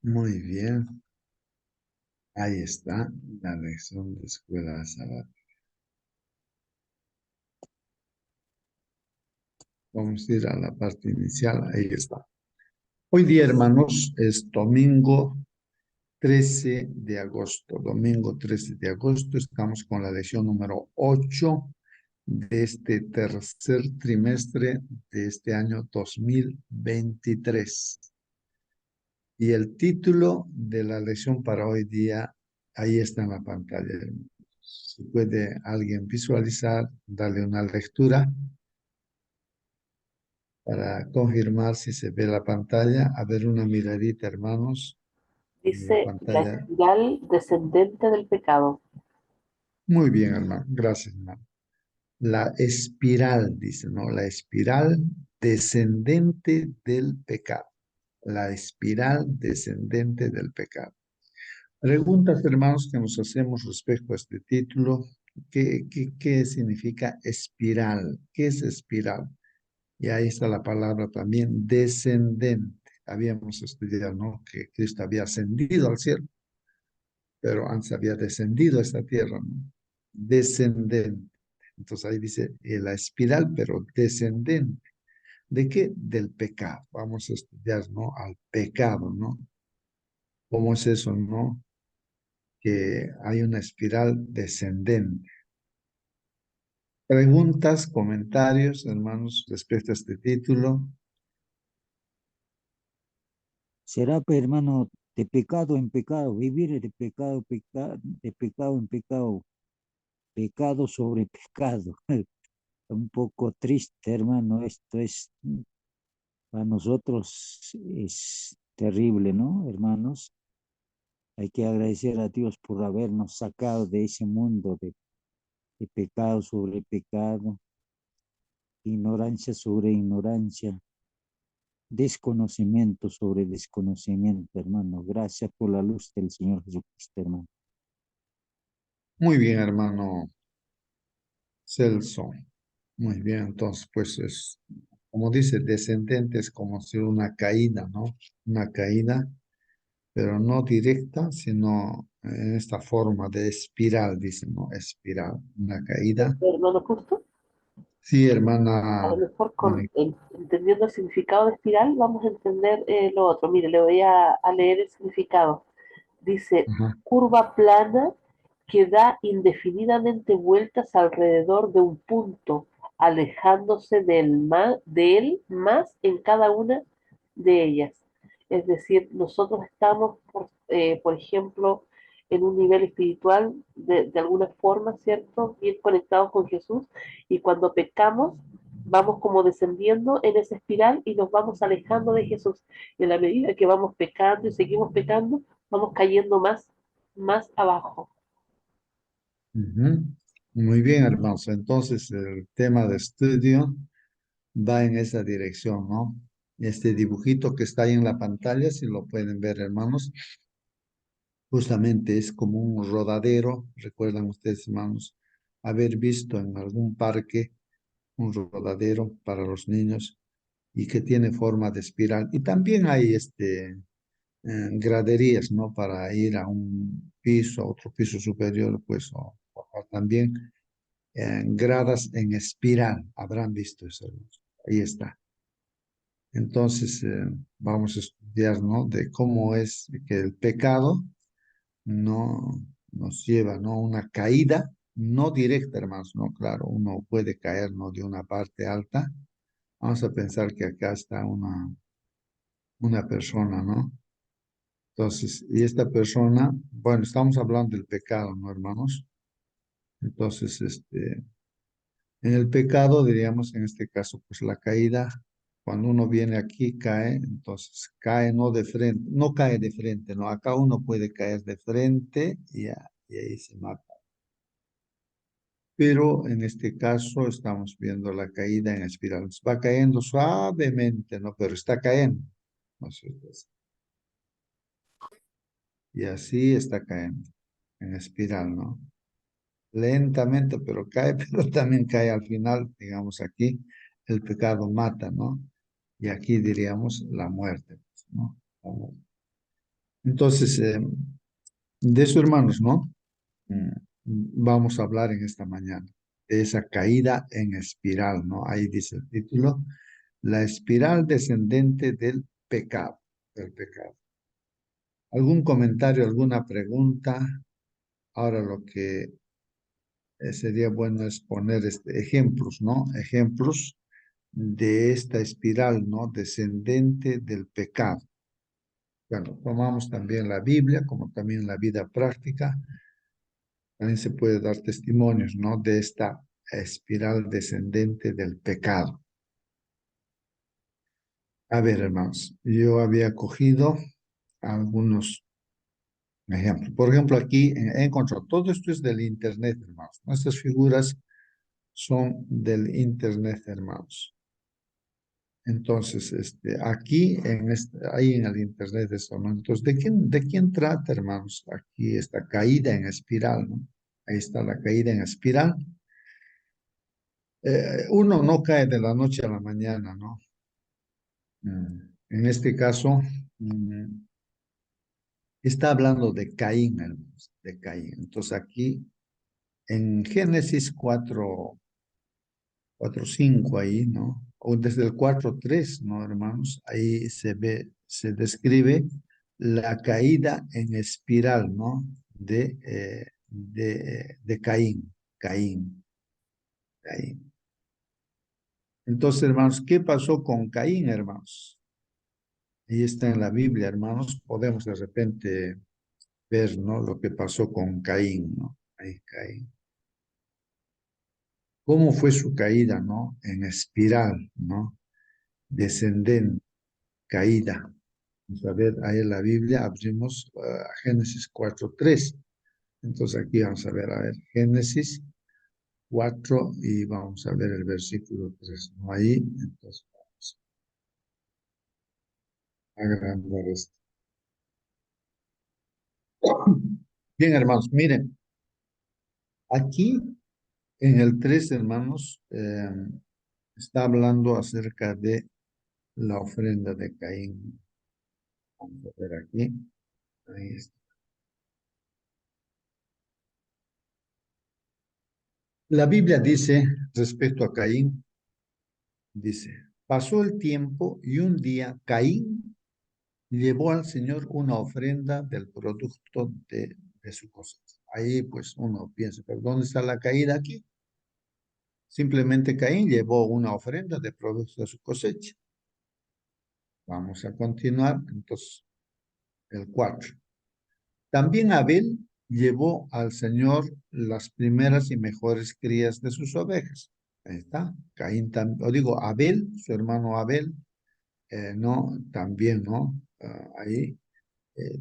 Muy bien. Ahí está la lección de escuela sabática. Vamos a ir a la parte inicial. Ahí está. Hoy día, hermanos, es domingo 13 de agosto. Domingo 13 de agosto. Estamos con la lección número 8 de este tercer trimestre de este año 2023. Y el título de la lección para hoy día, ahí está en la pantalla. Si puede alguien visualizar, darle una lectura para confirmar si se ve la pantalla. A ver una miradita, hermanos, en la Dice la pantalla. espiral descendente del pecado. Muy bien, hermano. Gracias, hermano. La espiral, dice, ¿no? La espiral descendente del pecado. La espiral descendente del pecado. Preguntas, hermanos, que nos hacemos respecto a este título. ¿Qué significa espiral? ¿Qué es espiral? Y ahí está la palabra también, descendente. Habíamos estudiado, ¿no? Que Cristo había ascendido al cielo, pero antes había descendido a esta tierra, ¿no? Descendente. Entonces ahí dice la espiral, pero descendente. ¿De qué? Del pecado. Vamos a estudiar, ¿no? Al pecado, ¿no? ¿Cómo es eso, no? Que hay una espiral descendente. Preguntas, comentarios, hermanos, respecto a este título. Será, pues, hermano, de pecado en pecado, vivir de pecado, de pecado en pecado, pecado sobre pecado. Un poco triste, hermano, esto es, para nosotros es terrible, ¿no, hermanos? Hay que agradecer a Dios por habernos sacado de ese mundo de pecado sobre pecado, ignorancia sobre ignorancia, desconocimiento sobre desconocimiento, hermano. Gracias por la luz del Señor Jesucristo, hermano. Muy bien, hermano Celso. Muy bien, entonces, pues es, como dice, descendente es como si una caída, ¿no? Una caída, pero no directa, sino en esta forma de espiral, dice, ¿no? Espiral, una caída. Hermano justo, Sí, a lo hermana mejor Mónica. entendiendo el significado de espiral vamos a entender lo otro. Mire, le voy a leer el significado. Dice, Ajá. curva plana que da indefinidamente vueltas alrededor de un punto, alejándose de él más en cada una de ellas. Es decir, nosotros estamos, por ejemplo, en un nivel espiritual de alguna forma, ¿cierto? Bien conectados con Jesús y cuando pecamos vamos como descendiendo en esa espiral y nos vamos alejando de Jesús. Y en la medida que vamos pecando y seguimos pecando, vamos cayendo más abajo. Ujú. Muy bien, hermanos. Entonces, el tema de estudio va en esa dirección, ¿no? Este dibujito que está ahí en la pantalla, si lo pueden ver, hermanos, justamente es como un rodadero. Recuerdan ustedes, hermanos, haber visto en algún parque un rodadero para los niños y que tiene forma de espiral. Y también hay graderías, ¿no? Para ir a un piso, a otro piso superior, pues, o también gradas en espiral. Habrán visto eso, hermanos. Ahí está. Entonces, vamos a estudiar, ¿no? De cómo es que el pecado no nos lleva, ¿no? Una caída, no directa, hermanos, ¿no? Claro, uno puede caer, ¿no? De una parte alta. Vamos a pensar que acá está una persona, ¿no? Entonces, y esta persona, bueno, estamos hablando del pecado, ¿no, hermanos? Entonces, en el pecado, diríamos en este caso, pues la caída, cuando uno viene aquí, cae, entonces cae no de frente, no cae de frente, ¿no? Acá uno puede caer de frente y ahí se mata. Pero en este caso estamos viendo la caída en espiral. Va cayendo suavemente, ¿no? Pero está cayendo. ¿No es cierto? Y así está cayendo en espiral, ¿no? Lentamente, pero cae, pero también cae al final, digamos aquí, el pecado mata, ¿no? Y aquí diríamos la muerte, pues, ¿no? La muerte. Entonces, de eso, hermanos, ¿no? Vamos a hablar en esta mañana, de esa caída en espiral, ¿no? Ahí dice el título, la espiral descendente del pecado. ¿Algún comentario, alguna pregunta? Ahora lo que sería bueno es poner ejemplos, ¿no? Ejemplos de esta espiral, ¿no? Descendente del pecado. Bueno, tomamos también la Biblia, como también la vida práctica. También se puede dar testimonios, ¿no? De esta espiral descendente del pecado. A ver, hermanos, yo había cogido algunos ejemplos. Por ejemplo, aquí he encontrado, todo esto es del Internet, hermanos. Nuestras figuras son del Internet, hermanos. Entonces, aquí, ahí en el Internet esto, ¿no? Entonces, ¿de quién trata, hermanos? Aquí esta caída en espiral, ¿no? Ahí está la caída en espiral. Uno no cae de la noche a la mañana, ¿no? En este caso, está hablando de Caín, hermanos, de Caín. Entonces, aquí, en Génesis 4:5 ahí, ¿no? O desde el 4:3, ¿no, hermanos? Ahí se describe la caída en espiral, ¿no? De Caín, Caín, Caín. Entonces, hermanos, ¿qué pasó con Caín, hermanos? Ahí está en la Biblia, hermanos, podemos de repente ver, ¿no? Lo que pasó con Caín, ¿no? Ahí, Caín. ¿Cómo fue su caída, ¿no? En espiral, ¿no? Descendente, caída. Vamos a ver ahí en la Biblia, abrimos Génesis 4:3. Entonces aquí vamos a ver, Génesis 4 y vamos a ver el versículo 3, ¿no? Ahí, entonces vamos a agrandar esto. Bien, hermanos, miren, aquí en el 3, hermanos, está hablando acerca de la ofrenda de Caín. Vamos a ver aquí. Ahí está. La Biblia dice respecto a Caín, dice, pasó el tiempo y un día Caín llevó al Señor una ofrenda del producto de su cosecha. Ahí pues uno piensa, ¿pero dónde está la caída aquí? Simplemente Caín llevó una ofrenda de producto de su cosecha. Vamos a continuar, entonces, el 4. También Abel llevó al Señor las primeras y mejores crías de sus ovejas. Ahí está. Caín también, o digo, Abel, su hermano Abel, no, también, ¿no? Ahí,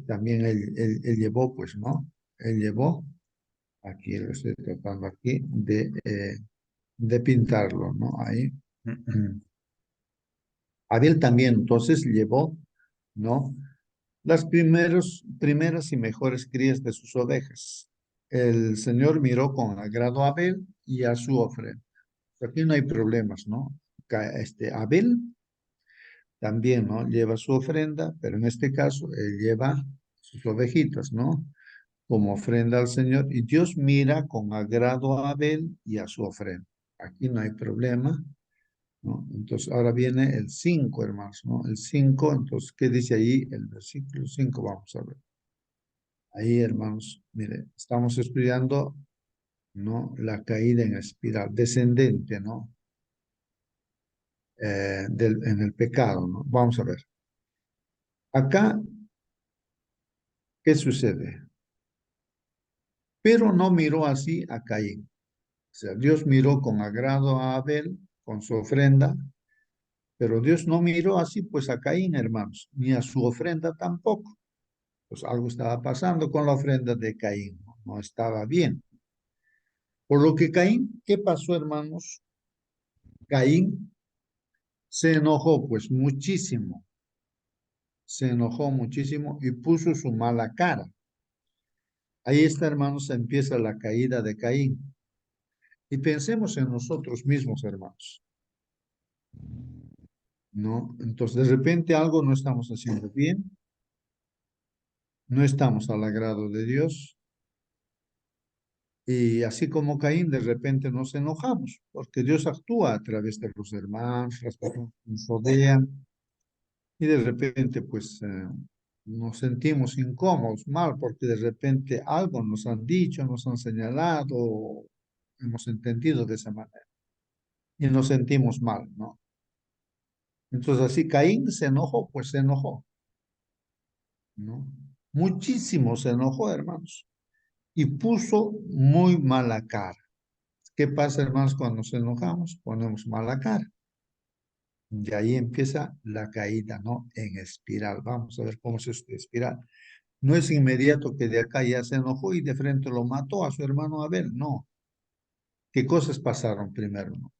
también él llevó, pues, ¿no? Él llevó, aquí lo estoy tratando aquí, de pintarlo, ¿no? Ahí. Abel también, entonces, llevó, ¿no? Las primeras y mejores crías de sus ovejas. El Señor miró con agrado a Abel y a su ofrenda. Aquí no hay problemas, ¿no? Abel también, ¿no? Lleva su ofrenda, pero en este caso él lleva sus ovejitas, ¿no? Como ofrenda al Señor. Y Dios mira con agrado a Abel y a su ofrenda. Aquí no hay problema, ¿no? Entonces ahora viene el 5, hermanos, ¿no? El 5, entonces, ¿qué dice ahí? El versículo 5, vamos a ver. Ahí, hermanos, mire, estamos estudiando, ¿no? La caída en espiral, descendente, ¿no? En el pecado, ¿no? Vamos a ver. Acá, ¿qué sucede? Pero no miró así a Caín. O sea, Dios miró con agrado a Abel, con su ofrenda, pero Dios no miró así pues a Caín, hermanos, ni a su ofrenda tampoco. Pues algo estaba pasando con la ofrenda de Caín, no, no estaba bien. Por lo que Caín, ¿qué pasó, hermanos? Caín se enojó pues muchísimo, se enojó muchísimo y puso su mala cara. Ahí está, hermanos, empieza la caída de Caín. Y pensemos en nosotros mismos, hermanos, ¿no? Entonces, de repente algo no estamos haciendo bien no estamos al agrado de Dios. Y así como Caín, de repente nos enojamos, porque Dios actúa a través de los hermanos, las personas que nos rodean, y de repente, pues, nos sentimos incómodos, mal, porque de repente algo nos han dicho, nos han señalado, hemos entendido de esa manera, y nos sentimos mal, ¿no? Entonces, así Caín se enojó, pues se enojó, ¿no? Muchísimo se enojó, hermanos, y puso muy mala cara. ¿Qué pasa, hermanos, cuando nos enojamos? Ponemos mala cara. De ahí empieza la caída, ¿no? En espiral. Vamos a ver cómo es esta espiral. No es inmediato que de acá ya se enojó y de frente lo mató a su hermano Abel. No. ¿Qué cosas pasaron primero? ¿No?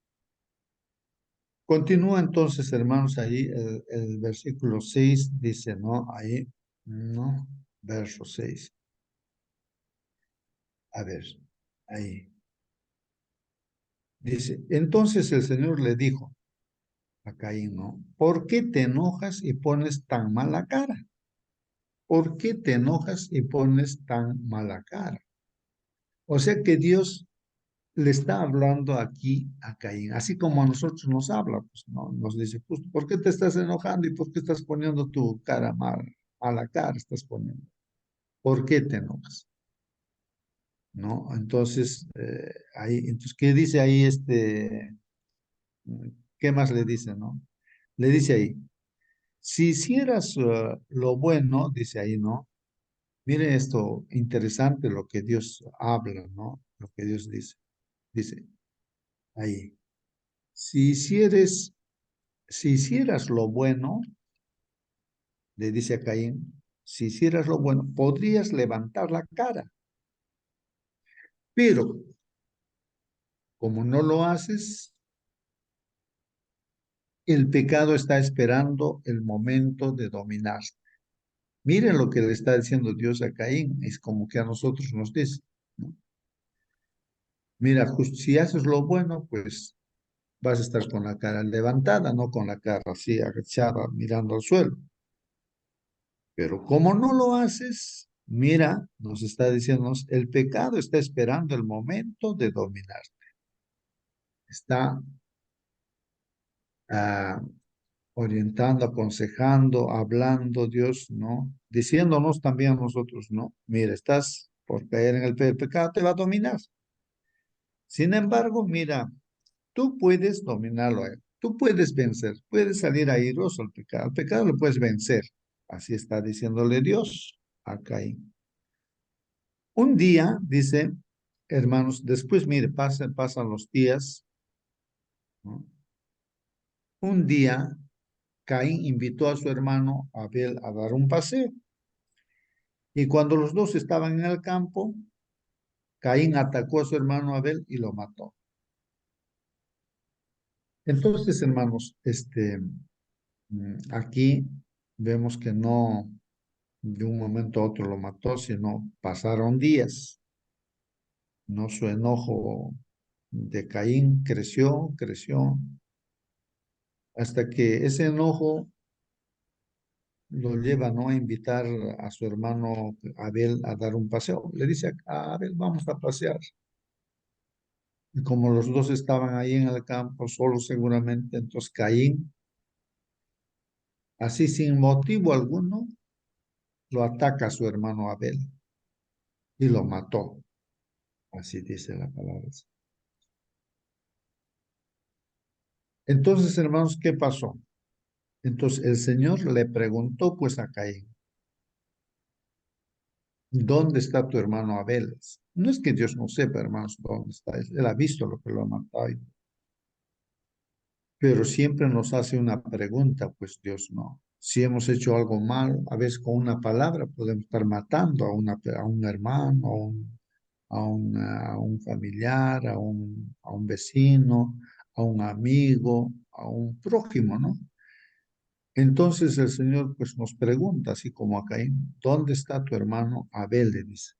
Continúa entonces, hermanos, ahí el versículo 6 dice, ¿no? Ahí, ¿no? Verso 6. A ver, ahí. Dice, entonces el Señor le dijo a Caín, ¿no? ¿Por qué te enojas y pones tan mala cara? ¿Por qué te enojas y pones tan mala cara? O sea que Dios le está hablando aquí a Caín, así como a nosotros nos habla, pues, ¿no? Nos dice, pues, ¿por qué te estás enojando y por qué estás poniendo tu cara mal, a la cara estás poniendo? ¿Por qué te enojas? ¿No? Entonces, ahí, entonces, ¿qué dice ahí qué más le dice, no? Le dice ahí, si hicieras lo bueno, dice ahí, ¿no? Mire esto interesante lo que Dios habla, ¿no? Lo que Dios dice. Dice ahí, si hicieres, si hicieras lo bueno, le dice a Caín, si hicieras lo bueno, podrías levantar la cara, pero como no lo haces, el pecado está esperando el momento de dominarte. Miren lo que le está diciendo Dios a Caín, es como que a nosotros nos dice, ¿no? Mira, si haces lo bueno, pues vas a estar con la cara levantada, no con la cara así agachada, mirando al suelo. Pero como no lo haces, mira, nos está diciendo, el pecado está esperando el momento de dominarte. Está ah, orientando, aconsejando, hablando Dios, ¿no? Diciéndonos también a nosotros, ¿no? Mira, estás por caer en el pecado, te va a dominar. Sin embargo, mira, tú puedes dominarlo a él. Tú puedes vencer, puedes salir airoso al pecado. Al pecado lo puedes vencer. Así está diciéndole Dios a Caín. Un día, dice, hermanos, después, mire, pasan los días, ¿no? Un día, Caín invitó a su hermano Abel a dar un paseo. Y cuando los dos estaban en el campo, Caín atacó a su hermano Abel y lo mató. Entonces, hermanos, aquí vemos que no de un momento a otro lo mató, sino pasaron días. No, su enojo de Caín creció, creció, hasta que ese enojo lo lleva, ¿no? A invitar a su hermano Abel a dar un paseo. Le dice a Abel, vamos a pasear. Y como los dos estaban ahí en el campo, solos seguramente, entonces Caín, así sin motivo alguno, lo ataca a su hermano Abel y lo mató. Así dice la palabra. Entonces, hermanos, ¿qué pasó? Entonces el Señor le preguntó pues a Caín, ¿dónde está tu hermano Abel? No es que Dios no sepa, hermanos, dónde está. Él ha visto lo que lo ha matado. Pero siempre nos hace una pregunta, pues Dios no. Si hemos hecho algo mal, a veces con una palabra podemos estar matando a un hermano, a un familiar, a un vecino, a un amigo, a un prójimo, ¿no? Entonces el Señor pues nos pregunta, así como a Caín, ¿dónde está tu hermano Abel? Le dice.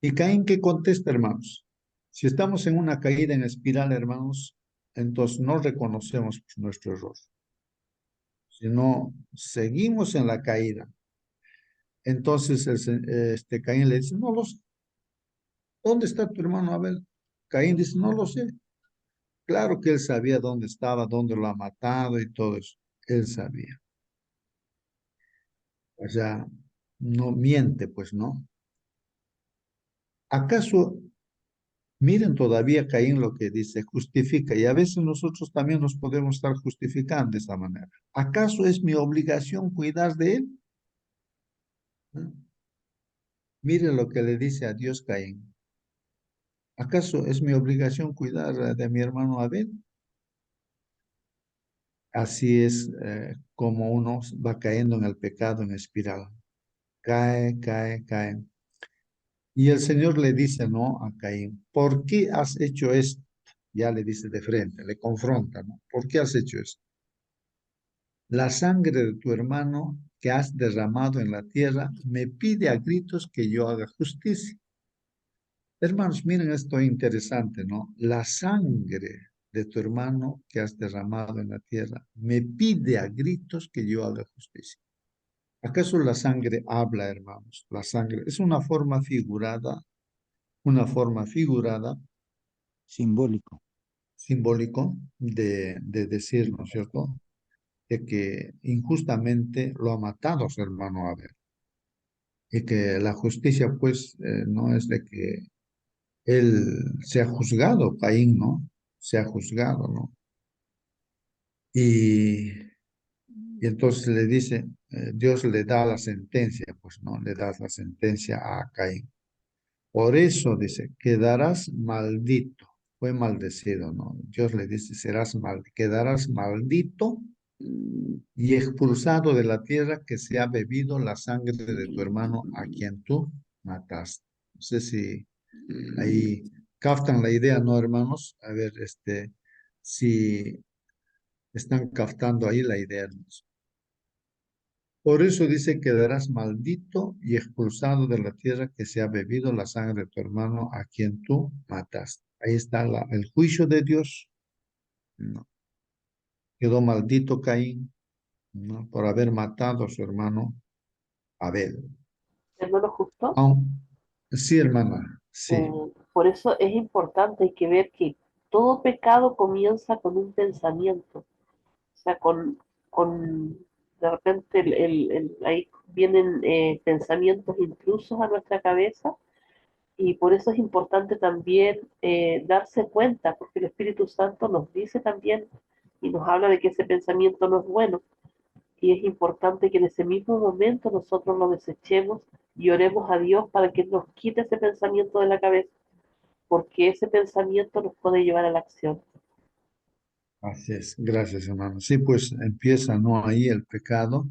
¿Y Caín qué contesta, hermanos? Si estamos en una caída en espiral, hermanos, entonces no reconocemos pues, nuestro error, sino seguimos en la caída. Entonces Caín le dice, no lo sé. ¿Dónde está tu hermano Abel? Caín dice, no lo sé. Claro que él sabía dónde estaba, dónde lo ha matado y todo eso. Él sabía. O sea, no miente, pues no. ¿Acaso, miren todavía Caín lo que dice, justifica, y a veces nosotros también nos podemos estar justificando de esta manera? ¿Acaso es mi obligación cuidar de él? ¿No? Miren lo que le dice a Dios Caín. ¿Acaso es mi obligación cuidar de mi hermano Abel? Así es como uno va cayendo en el pecado en espiral. Cae, cae, cae. Y el Señor le dice, no, a Caín, ¿por qué has hecho esto? Ya le dice de frente, le confronta, ¿no? ¿Por qué has hecho esto? La sangre de tu hermano que has derramado en la tierra me pide a gritos que yo haga justicia. Hermanos, miren esto interesante, ¿no? La sangre de tu hermano que has derramado en la tierra me pide a gritos que yo haga justicia. ¿Acaso la sangre habla, hermanos? La sangre es una forma figurada, Simbólico. simbólico de decir, ¿no es cierto?, de que injustamente lo ha matado a su hermano Abel. Y que la justicia, pues, no es de que él sea juzgado, Caín, ¿no? Sea juzgado, ¿no? Y, y entonces le dice, Dios le da la sentencia, pues, ¿no? Le da la sentencia a Caín. Por eso dice, quedarás maldito. Fue maldecido, ¿no? Dios le dice, quedarás maldito y expulsado de la tierra que se ha bebido la sangre de tu hermano a quien tú mataste. No sé si ahí captan la idea, ¿no, hermanos? A ver, si están captando ahí la idea, hermanos. Por eso dice, quedarás maldito y expulsado de la tierra que se ha bebido la sangre de tu hermano a quien tú mataste. Ahí está el juicio de Dios. ¿No? Quedó maldito Caín, ¿no?, por haber matado a su hermano Abel. Hermano justo. Ah, sí, hermana, sí, Por eso es importante, hay que ver que todo pecado comienza con un pensamiento, o sea, con de repente ahí vienen pensamientos intrusos a nuestra cabeza y por eso es importante también darse cuenta, porque el Espíritu Santo nos dice también y nos habla de que ese pensamiento no es bueno y es importante que en ese mismo momento nosotros lo desechemos y oremos a Dios para que nos quite ese pensamiento de la cabeza porque ese pensamiento nos puede llevar a la acción. así es. Gracias, hermano. Sí, pues empieza, ¿no? Ahí el pecado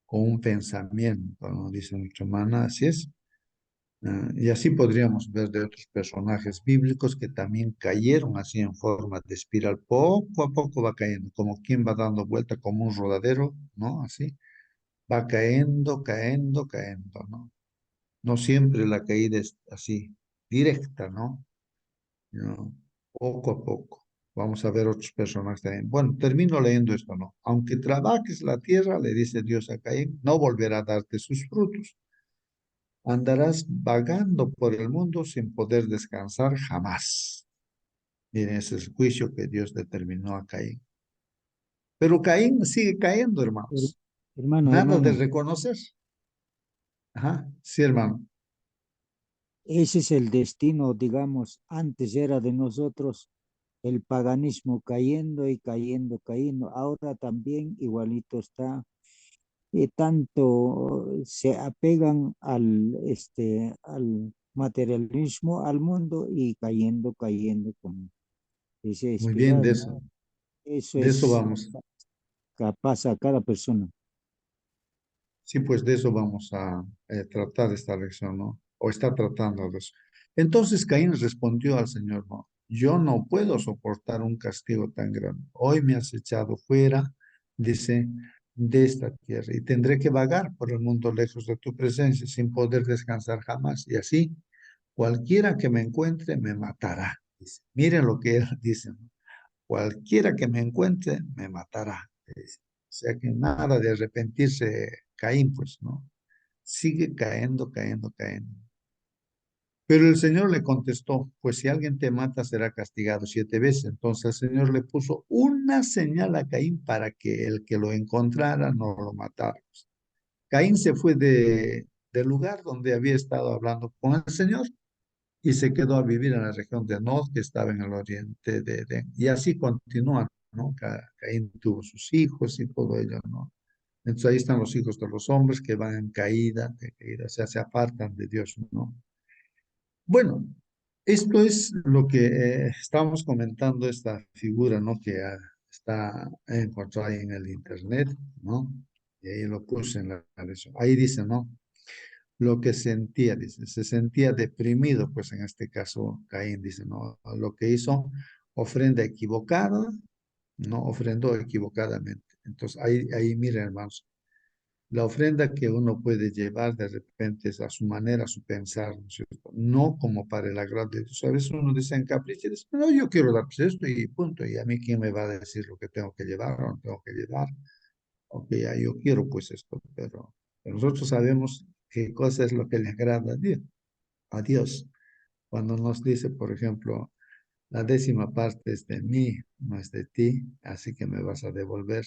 con un pensamiento, ¿no? Dice nuestra hermana, así es. Y así podríamos ver de otros personajes bíblicos que también cayeron así en forma de espiral. Poco a poco va cayendo, como quien va dando vuelta como un rodadero, ¿no? Así, va cayendo, cayendo, cayendo, ¿no? No siempre la caída es así, directa, ¿no? No, poco a poco. Vamos a ver otros personajes también. Bueno, termino leyendo esto, ¿no? Aunque trabajes la tierra, le dice Dios a Caín, no volverá a darte sus frutos. Andarás vagando por el mundo sin poder descansar jamás. Miren, ese es el juicio que Dios determinó a Caín. Pero Caín sigue cayendo, Her- hermanos. Hermano, Nada de hermano, reconocer. Ajá, sí, hermano. ese es el destino, digamos, antes era de nosotros el paganismo cayendo y cayendo, cayendo. Ahora también igualito está. Tanto se apegan al materialismo, al mundo y cayendo, cayendo como ese Muy bien, espiral, ¿no? Eso de eso es vamos. capaz a cada persona. Sí, pues de eso vamos a tratar esta lección, ¿no? O está tratando de eso. Entonces Caín respondió al Señor, no, yo no puedo soportar un castigo tan grande. Hoy me has echado fuera, dice, de esta tierra y tendré que vagar por el mundo lejos de tu presencia sin poder descansar jamás. Y así, cualquiera que me encuentre me matará. Dice. Miren lo que él dice, ¿no? Cualquiera que me encuentre me matará. Dice. O sea que nada de arrepentirse Caín, pues, ¿no? sigue cayendo, cayendo, cayendo. Pero el Señor le contestó, pues si alguien te mata será castigado 7 veces. Entonces el Señor le puso una señal a Caín para que el que lo encontrara no lo matara. Caín se fue del lugar donde había estado hablando con el Señor y se quedó a vivir en la región de Nod, que estaba en el oriente de Edén. Y así continúa, ¿no? Caín tuvo sus hijos y todo ello, ¿no? Entonces ahí están los hijos de los hombres que van en caída, de caída, o sea, se apartan de Dios, ¿no? Bueno, esto es lo que estábamos comentando, esta figura, ¿no? Que está encontrada ahí en el internet, ¿no? Y ahí lo puse en la lección. Ahí dice, ¿no? Lo que sentía, dice, se sentía deprimido, pues en este caso Caín dice, ¿no? Lo que hizo, ofrenda equivocada, ¿no? Ofrendó equivocadamente. Entonces, ahí miren, hermanos, la ofrenda que uno puede llevar de repente es a su manera, a su pensar, ¿no es cierto? No como para el agrado de Dios. A veces uno dice en capricho, y dice, no, yo quiero dar pues esto y punto, y a mí quién me va a decir lo que tengo que llevar o no tengo que llevar, ok, ya yo quiero pues esto, pero nosotros sabemos qué cosa es lo que le agrada a Dios. Cuando nos dice, por ejemplo, la 10ª parte es de mí, no es de ti, así que me vas a devolver.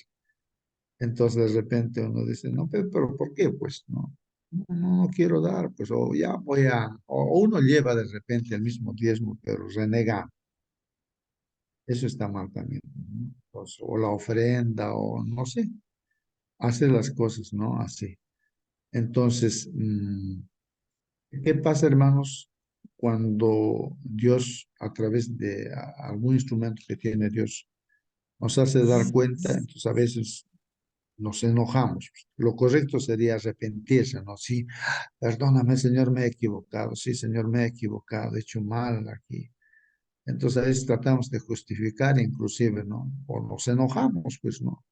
Entonces de repente uno dice, no, pero ¿por qué? Pues no, no quiero dar, pues o ya o uno lleva de repente el mismo diezmo, pero renega. Eso está mal también, ¿no? Pues, o la ofrenda, o no sé, hace las cosas, ¿no? Así. Entonces, ¿qué pasa, hermanos, cuando Dios, a través de algún instrumento que tiene Dios, nos hace dar cuenta? Entonces a veces nos enojamos. Lo correcto sería arrepentirse, ¿no? Sí, perdóname, Señor, me he equivocado. Sí, Señor, me he equivocado, he hecho mal aquí. Entonces a veces tratamos de justificar inclusive, ¿no? O nos enojamos, pues, ¿no?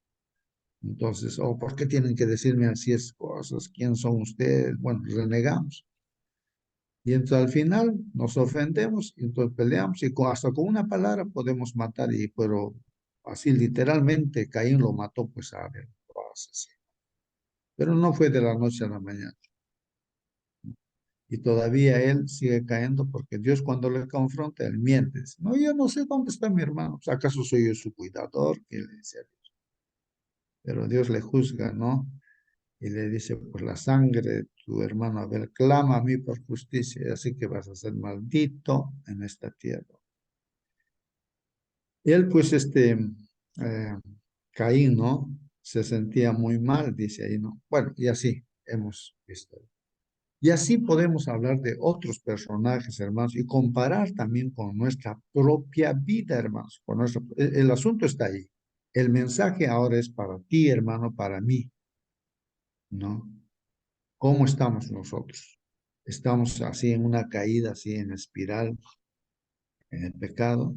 Entonces, ¿por qué tienen que decirme así es cosas? ¿Quién son ustedes? Bueno, renegamos. Y entonces al final nos ofendemos y entonces peleamos y hasta con una palabra podemos matar, pero así literalmente Caín lo mató pues a Abel, lo asesinó. Pero no fue de la noche a la mañana. Y todavía él sigue cayendo porque Dios cuando le confronta, él miente. Dice, no, yo no sé dónde está mi hermano. Pues, ¿acaso soy yo su cuidador? Que le dice a Dios. Pero Dios le juzga, ¿no? Y le dice, pues la sangre de tu hermano Abel clama a mí por justicia, así que vas a ser maldito en esta tierra. Él, pues, Caín, ¿no? Se sentía muy mal, dice ahí, ¿no? Bueno, y así hemos visto. Y así podemos hablar de otros personajes, hermanos, y comparar también con nuestra propia vida, hermanos. El asunto está ahí. El mensaje ahora es para ti, hermano, para mí, ¿no? ¿Cómo estamos nosotros? ¿Estamos así en una caída, así en espiral, en el pecado?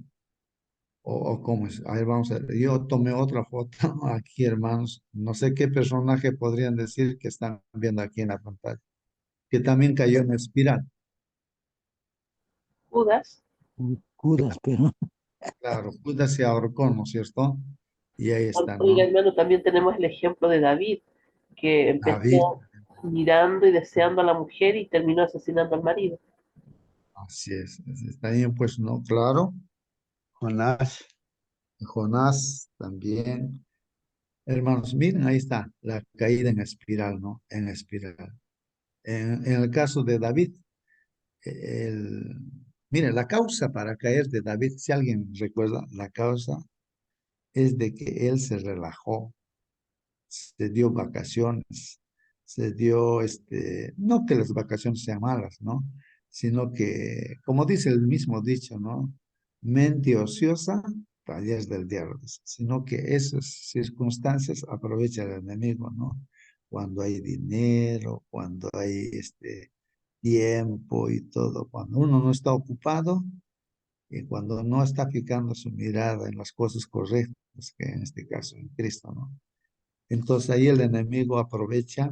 ¿O cómo es? A ver, vamos a ver. Yo tomé otra foto aquí, hermanos. No sé qué personaje podrían decir que están viendo aquí en la pantalla, que también cayó en espiral. Judas, Judas, pero Claro, Judas se ahorcó, ¿no es cierto? Y ahí está, oiga ¿no? hermano, también tenemos el ejemplo de David, que David, empezó mirando y deseando a la mujer y terminó asesinando al marido. así es. Está bien, pues, ¿no? Claro. Jonás, Jonás también. Hermanos, miren, ahí está, la caída en espiral, ¿no? En espiral. En el caso de David, el, mire, la causa para caer de David, si alguien recuerda, la causa es de que él se relajó, se dio vacaciones, se dio, no que las vacaciones sean malas, ¿no? Sino que, como dice el mismo dicho, ¿no? Mente ociosa, taller del diablo, dice, sino que esas circunstancias aprovecha el enemigo, ¿no? Cuando hay dinero, cuando hay tiempo y todo, cuando uno no está ocupado y cuando no está fijando su mirada en las cosas correctas, que en este caso en Cristo, ¿no? Entonces ahí el enemigo aprovecha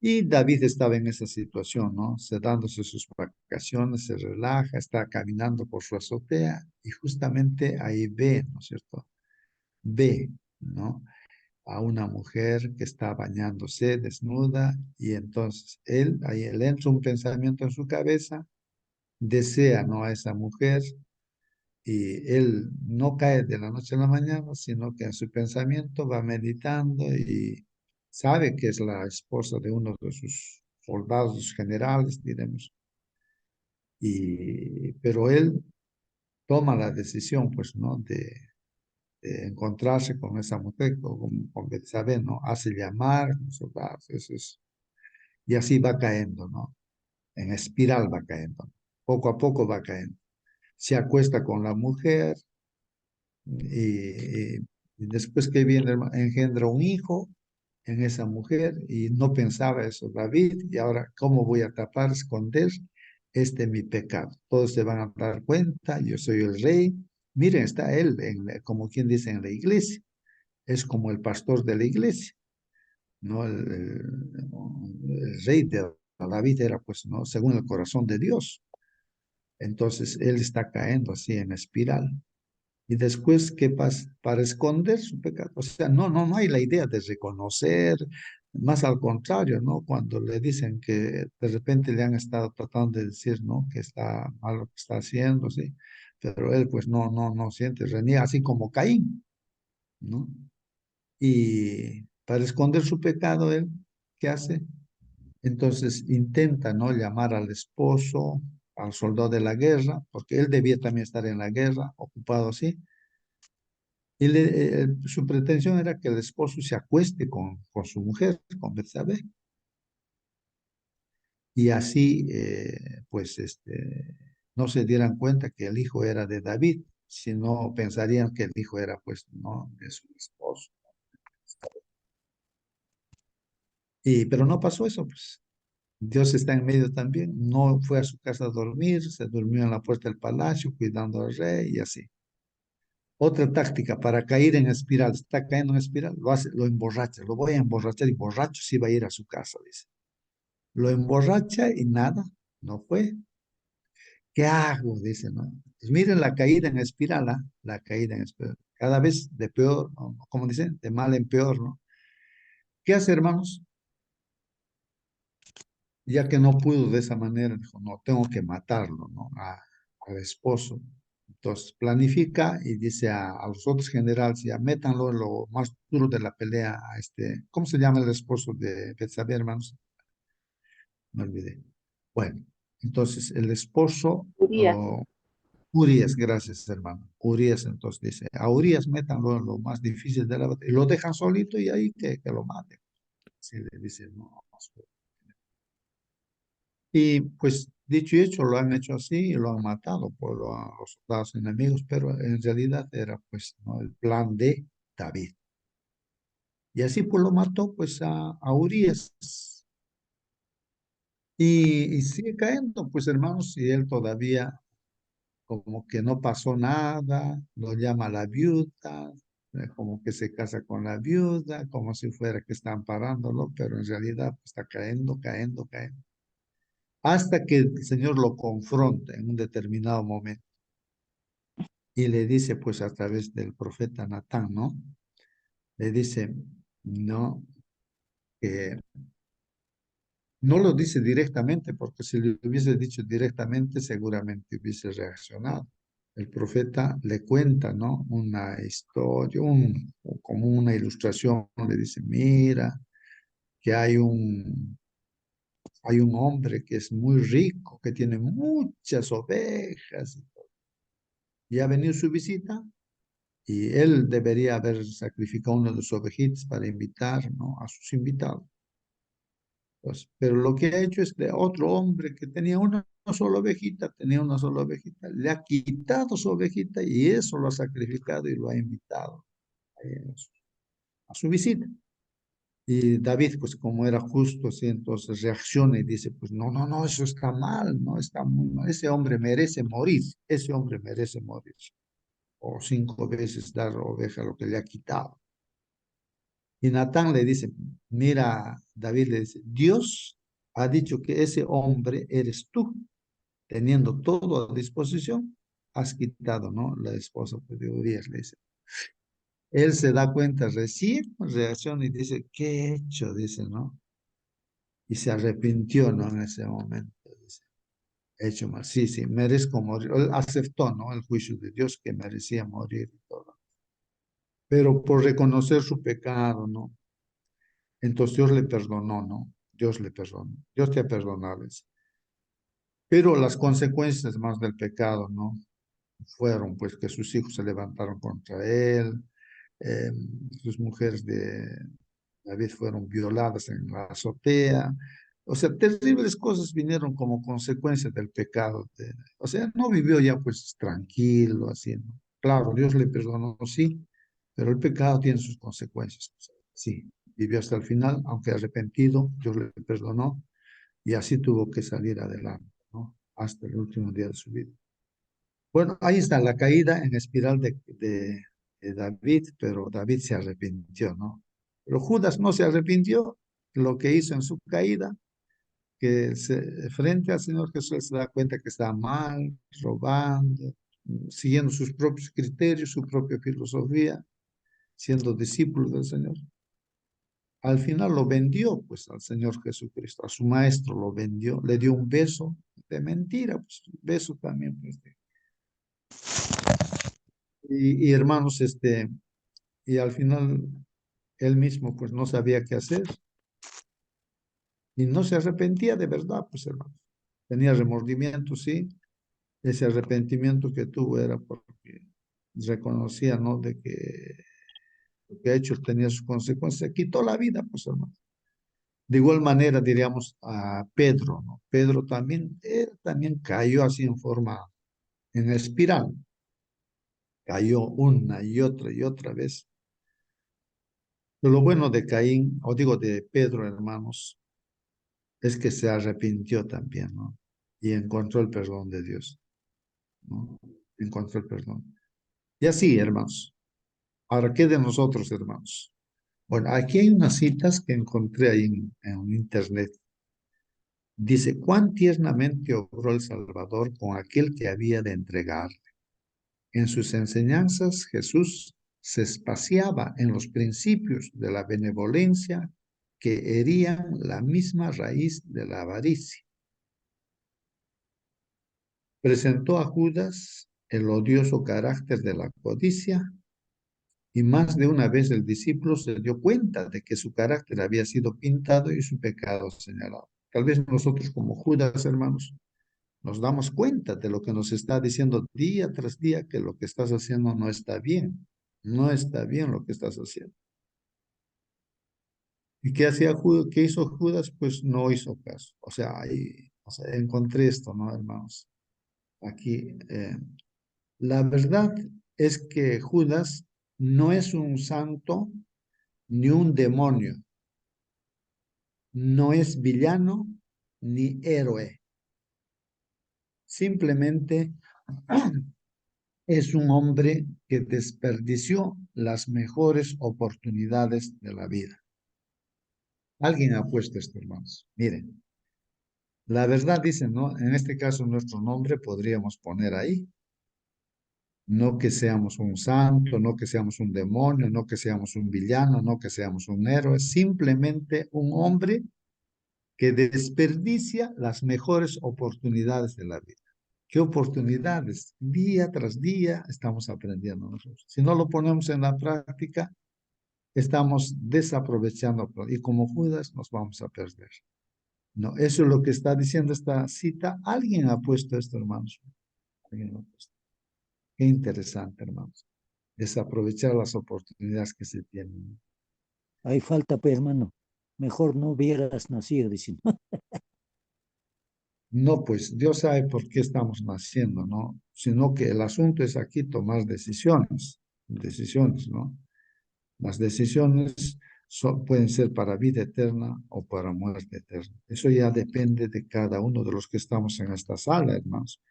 y David estaba en esa situación, ¿no? Se dándose sus vacaciones, se relaja, está caminando por su azotea y justamente ahí ve, ¿no es cierto? Ve, ¿no? a una mujer que está bañándose desnuda y entonces ahí él entra un pensamiento en su cabeza, desea, ¿no?, a esa mujer y él no cae de la noche a la mañana, sino que en su pensamiento va meditando y sabe que es la esposa de uno de sus soldados generales, diremos, pero él toma la decisión, pues, ¿no?, de encontrarse con esa mujer, con Betsabé, ¿no? Hace llamar, a los soldados, eso es, y así va cayendo, ¿no? En espiral va cayendo, poco a poco va cayendo. Se acuesta con la mujer y después que viene, engendra un hijo en esa mujer y no pensaba eso David y ahora, ¿cómo voy a tapar, esconder mi pecado? Todos se van a dar cuenta, yo soy el rey. Miren, está él, como quien dice, en la iglesia. Es como el pastor de la iglesia, ¿no? El rey de David era, pues, ¿no?, según el corazón de Dios. Entonces, él está cayendo así en espiral. Y después, ¿qué pasa? Para esconder su pecado. O sea, no hay la idea de reconocer, más al contrario, ¿no? Cuando le dicen que de repente le han estado tratando de decir, ¿no?, que está mal lo que está haciendo, sí. Pero él, pues, no siente, reniega, así como Caín, ¿no? Y para esconder su pecado, él, ¿qué hace? Entonces intenta, ¿no?, llamar al esposo, al soldado de la guerra, porque él debía también estar en la guerra, ocupado así. Y su pretensión era que el esposo se acueste con su mujer, con Betsabé. Y así, pues, no se dieran cuenta que el hijo era de David, sino pensarían que el hijo era, pues, no, de su esposo. Pero no pasó eso, pues. Dios está en medio también. No fue a su casa a dormir, se durmió en la puerta del palacio cuidando al rey y así. Otra táctica para caer en espiral, está cayendo en espiral, lo hace, lo emborracha, lo voy a emborrachar y borracho sí va a ir a su casa, dice. Lo emborracha y nada, no fue. ¿Qué hago? Dice, ¿no? Pues miren la caída en espiral, ¿ah? La caída en espiral. Cada vez de peor, ¿no? Como dicen, de mal en peor, ¿no? ¿Qué hace, hermanos? Ya que no pudo de esa manera, dijo, no, tengo que matarlo, ¿no? Al esposo. Entonces planifica y dice a los otros generales, ya métanlo en lo más duro de la pelea a ¿cómo se llama el esposo de Betsabé, hermanos? Me olvidé. Bueno, entonces el esposo, Urias. Urias, gracias, hermano. Urias, entonces dice, a Urias métanlo en lo más difícil de la batalla, y lo dejan solito y ahí que lo maten. Así le dice, no. Y pues dicho y hecho, lo han hecho así y lo han matado por los soldados enemigos, pero en realidad era pues, ¿no?, el plan de David. Y así pues lo mató pues a Urias. Y sigue cayendo, pues hermanos, y él todavía como que no pasó nada, lo llama a la viuda, como que se casa con la viuda, como si fuera que están parándolo, pero en realidad pues, está cayendo, cayendo, cayendo. Hasta que el Señor lo confronta en un determinado momento y le dice, pues a través del profeta Natán, ¿no? Le dice, no, que no lo dice directamente, porque si le hubiese dicho directamente, seguramente hubiese reaccionado. El profeta le cuenta, ¿no?, una historia, como una ilustración, le dice, mira, que hay un hombre que es muy rico, que tiene muchas ovejas, y ha venido su visita, y él debería haber sacrificado uno de sus ovejitas para invitar, ¿no?, a sus invitados. Pues, pero lo que ha hecho es que otro hombre que tenía una sola ovejita, le ha quitado su ovejita y eso lo ha sacrificado y lo ha invitado a su visita. Y David, pues como era justo, así, entonces reacciona y dice, pues no, eso está mal, no está muy mal, ese hombre merece morir, ese hombre merece morir. O 5 veces dar oveja lo que le ha quitado. Y Natán le dice, mira, David le dice, Dios ha dicho que ese hombre eres tú, teniendo todo a disposición, has quitado, ¿no?, la esposa de Urias, le dice. Él se da cuenta recién, reacciona y dice, ¿qué he hecho? Dice, ¿no? Y se arrepintió, ¿no? En ese momento. Dice, he hecho mal. Sí, sí, merezco morir. Él aceptó, ¿no? El juicio de Dios que merecía morir y todo. Pero por reconocer su pecado, ¿no? Entonces Dios le perdonó, ¿no? Dios le perdonó. Dios te ha perdonado. Dice. Pero las consecuencias más del pecado, ¿no? Fueron pues que sus hijos se levantaron contra él, eh, sus mujeres de David fueron violadas en la azotea, o sea, terribles cosas vinieron como consecuencia del pecado. O sea, no vivió ya pues tranquilo, así, ¿no? Claro, Dios le perdonó, sí, pero el pecado tiene sus consecuencias. O sea, sí, vivió hasta el final, aunque arrepentido, Dios le perdonó y así tuvo que salir adelante, ¿no? Hasta el último día de su vida. Bueno, ahí está la caída en espiral de David, pero David se arrepintió, ¿no? Pero Judas no se arrepintió, lo que hizo en su caída, que frente al Señor Jesús se da cuenta que está mal, robando, siguiendo sus propios criterios, su propia filosofía, siendo discípulo del Señor. Al final lo vendió, pues, al Señor Jesucristo, a su maestro lo vendió, le dio un beso de mentira, pues, un beso también, pues, y hermanos, y al final él mismo pues no sabía qué hacer y no se arrepentía de verdad, pues hermanos. Tenía remordimiento, sí. Ese arrepentimiento que tuvo era porque reconocía, ¿no? De que lo que ha hecho tenía sus consecuencias. Quitó la vida, pues hermano. De igual manera, diríamos a Pedro, ¿no? Pedro también, él también cayó así en forma, en espiral. Cayó una y otra vez. Pero lo bueno de Caín, o digo de Pedro, hermanos, es que se arrepintió también, ¿no? Y encontró el perdón de Dios, ¿no? Encontró el perdón. Y así, hermanos. Ahora, ¿qué de nosotros, hermanos? Bueno, aquí hay unas citas que encontré ahí en internet. Dice, cuán tiernamente obró el Salvador con aquel que había de entregar. En sus enseñanzas, Jesús se espaciaba en los principios de la benevolencia que herían la misma raíz de la avaricia. Presentó a Judas el odioso carácter de la codicia y más de una vez el discípulo se dio cuenta de que su carácter había sido pintado y su pecado señalado. Tal vez nosotros como Judas, hermanos, nos damos cuenta de lo que nos está diciendo día tras día, que lo que estás haciendo no está bien. No está bien lo que estás haciendo. ¿Y qué hacía Judas? ¿Qué hizo Judas? Pues no hizo caso. O sea, encontré esto, ¿no, hermanos? Aquí, la verdad es que Judas no es un santo ni un demonio, no es villano ni héroe, simplemente es un hombre que desperdició las mejores oportunidades de la vida. Alguien ha puesto esto, hermanos. Miren, la verdad dice, ¿no? En este caso nuestro nombre podríamos poner ahí. No que seamos un santo, no que seamos un demonio, no que seamos un villano, no que seamos un héroe, simplemente un hombre que desperdicia las mejores oportunidades de la vida. ¿Qué oportunidades? Día tras día estamos aprendiendo nosotros. Si no lo ponemos en la práctica, estamos desaprovechando y como Judas nos vamos a perder. No, eso es lo que está diciendo esta cita. Alguien ha puesto esto, hermanos. Alguien lo ha puesto. Qué interesante, hermanos. Desaprovechar las oportunidades que se tienen. Hay falta, pues, hermano. Mejor no hubieras nacido, dicen. No, pues Dios sabe por qué estamos naciendo, ¿no? Sino que el asunto es aquí tomar decisiones, ¿no? Las decisiones pueden ser para vida eterna o para muerte eterna. Eso ya depende de cada uno de los que estamos en esta sala, hermanos.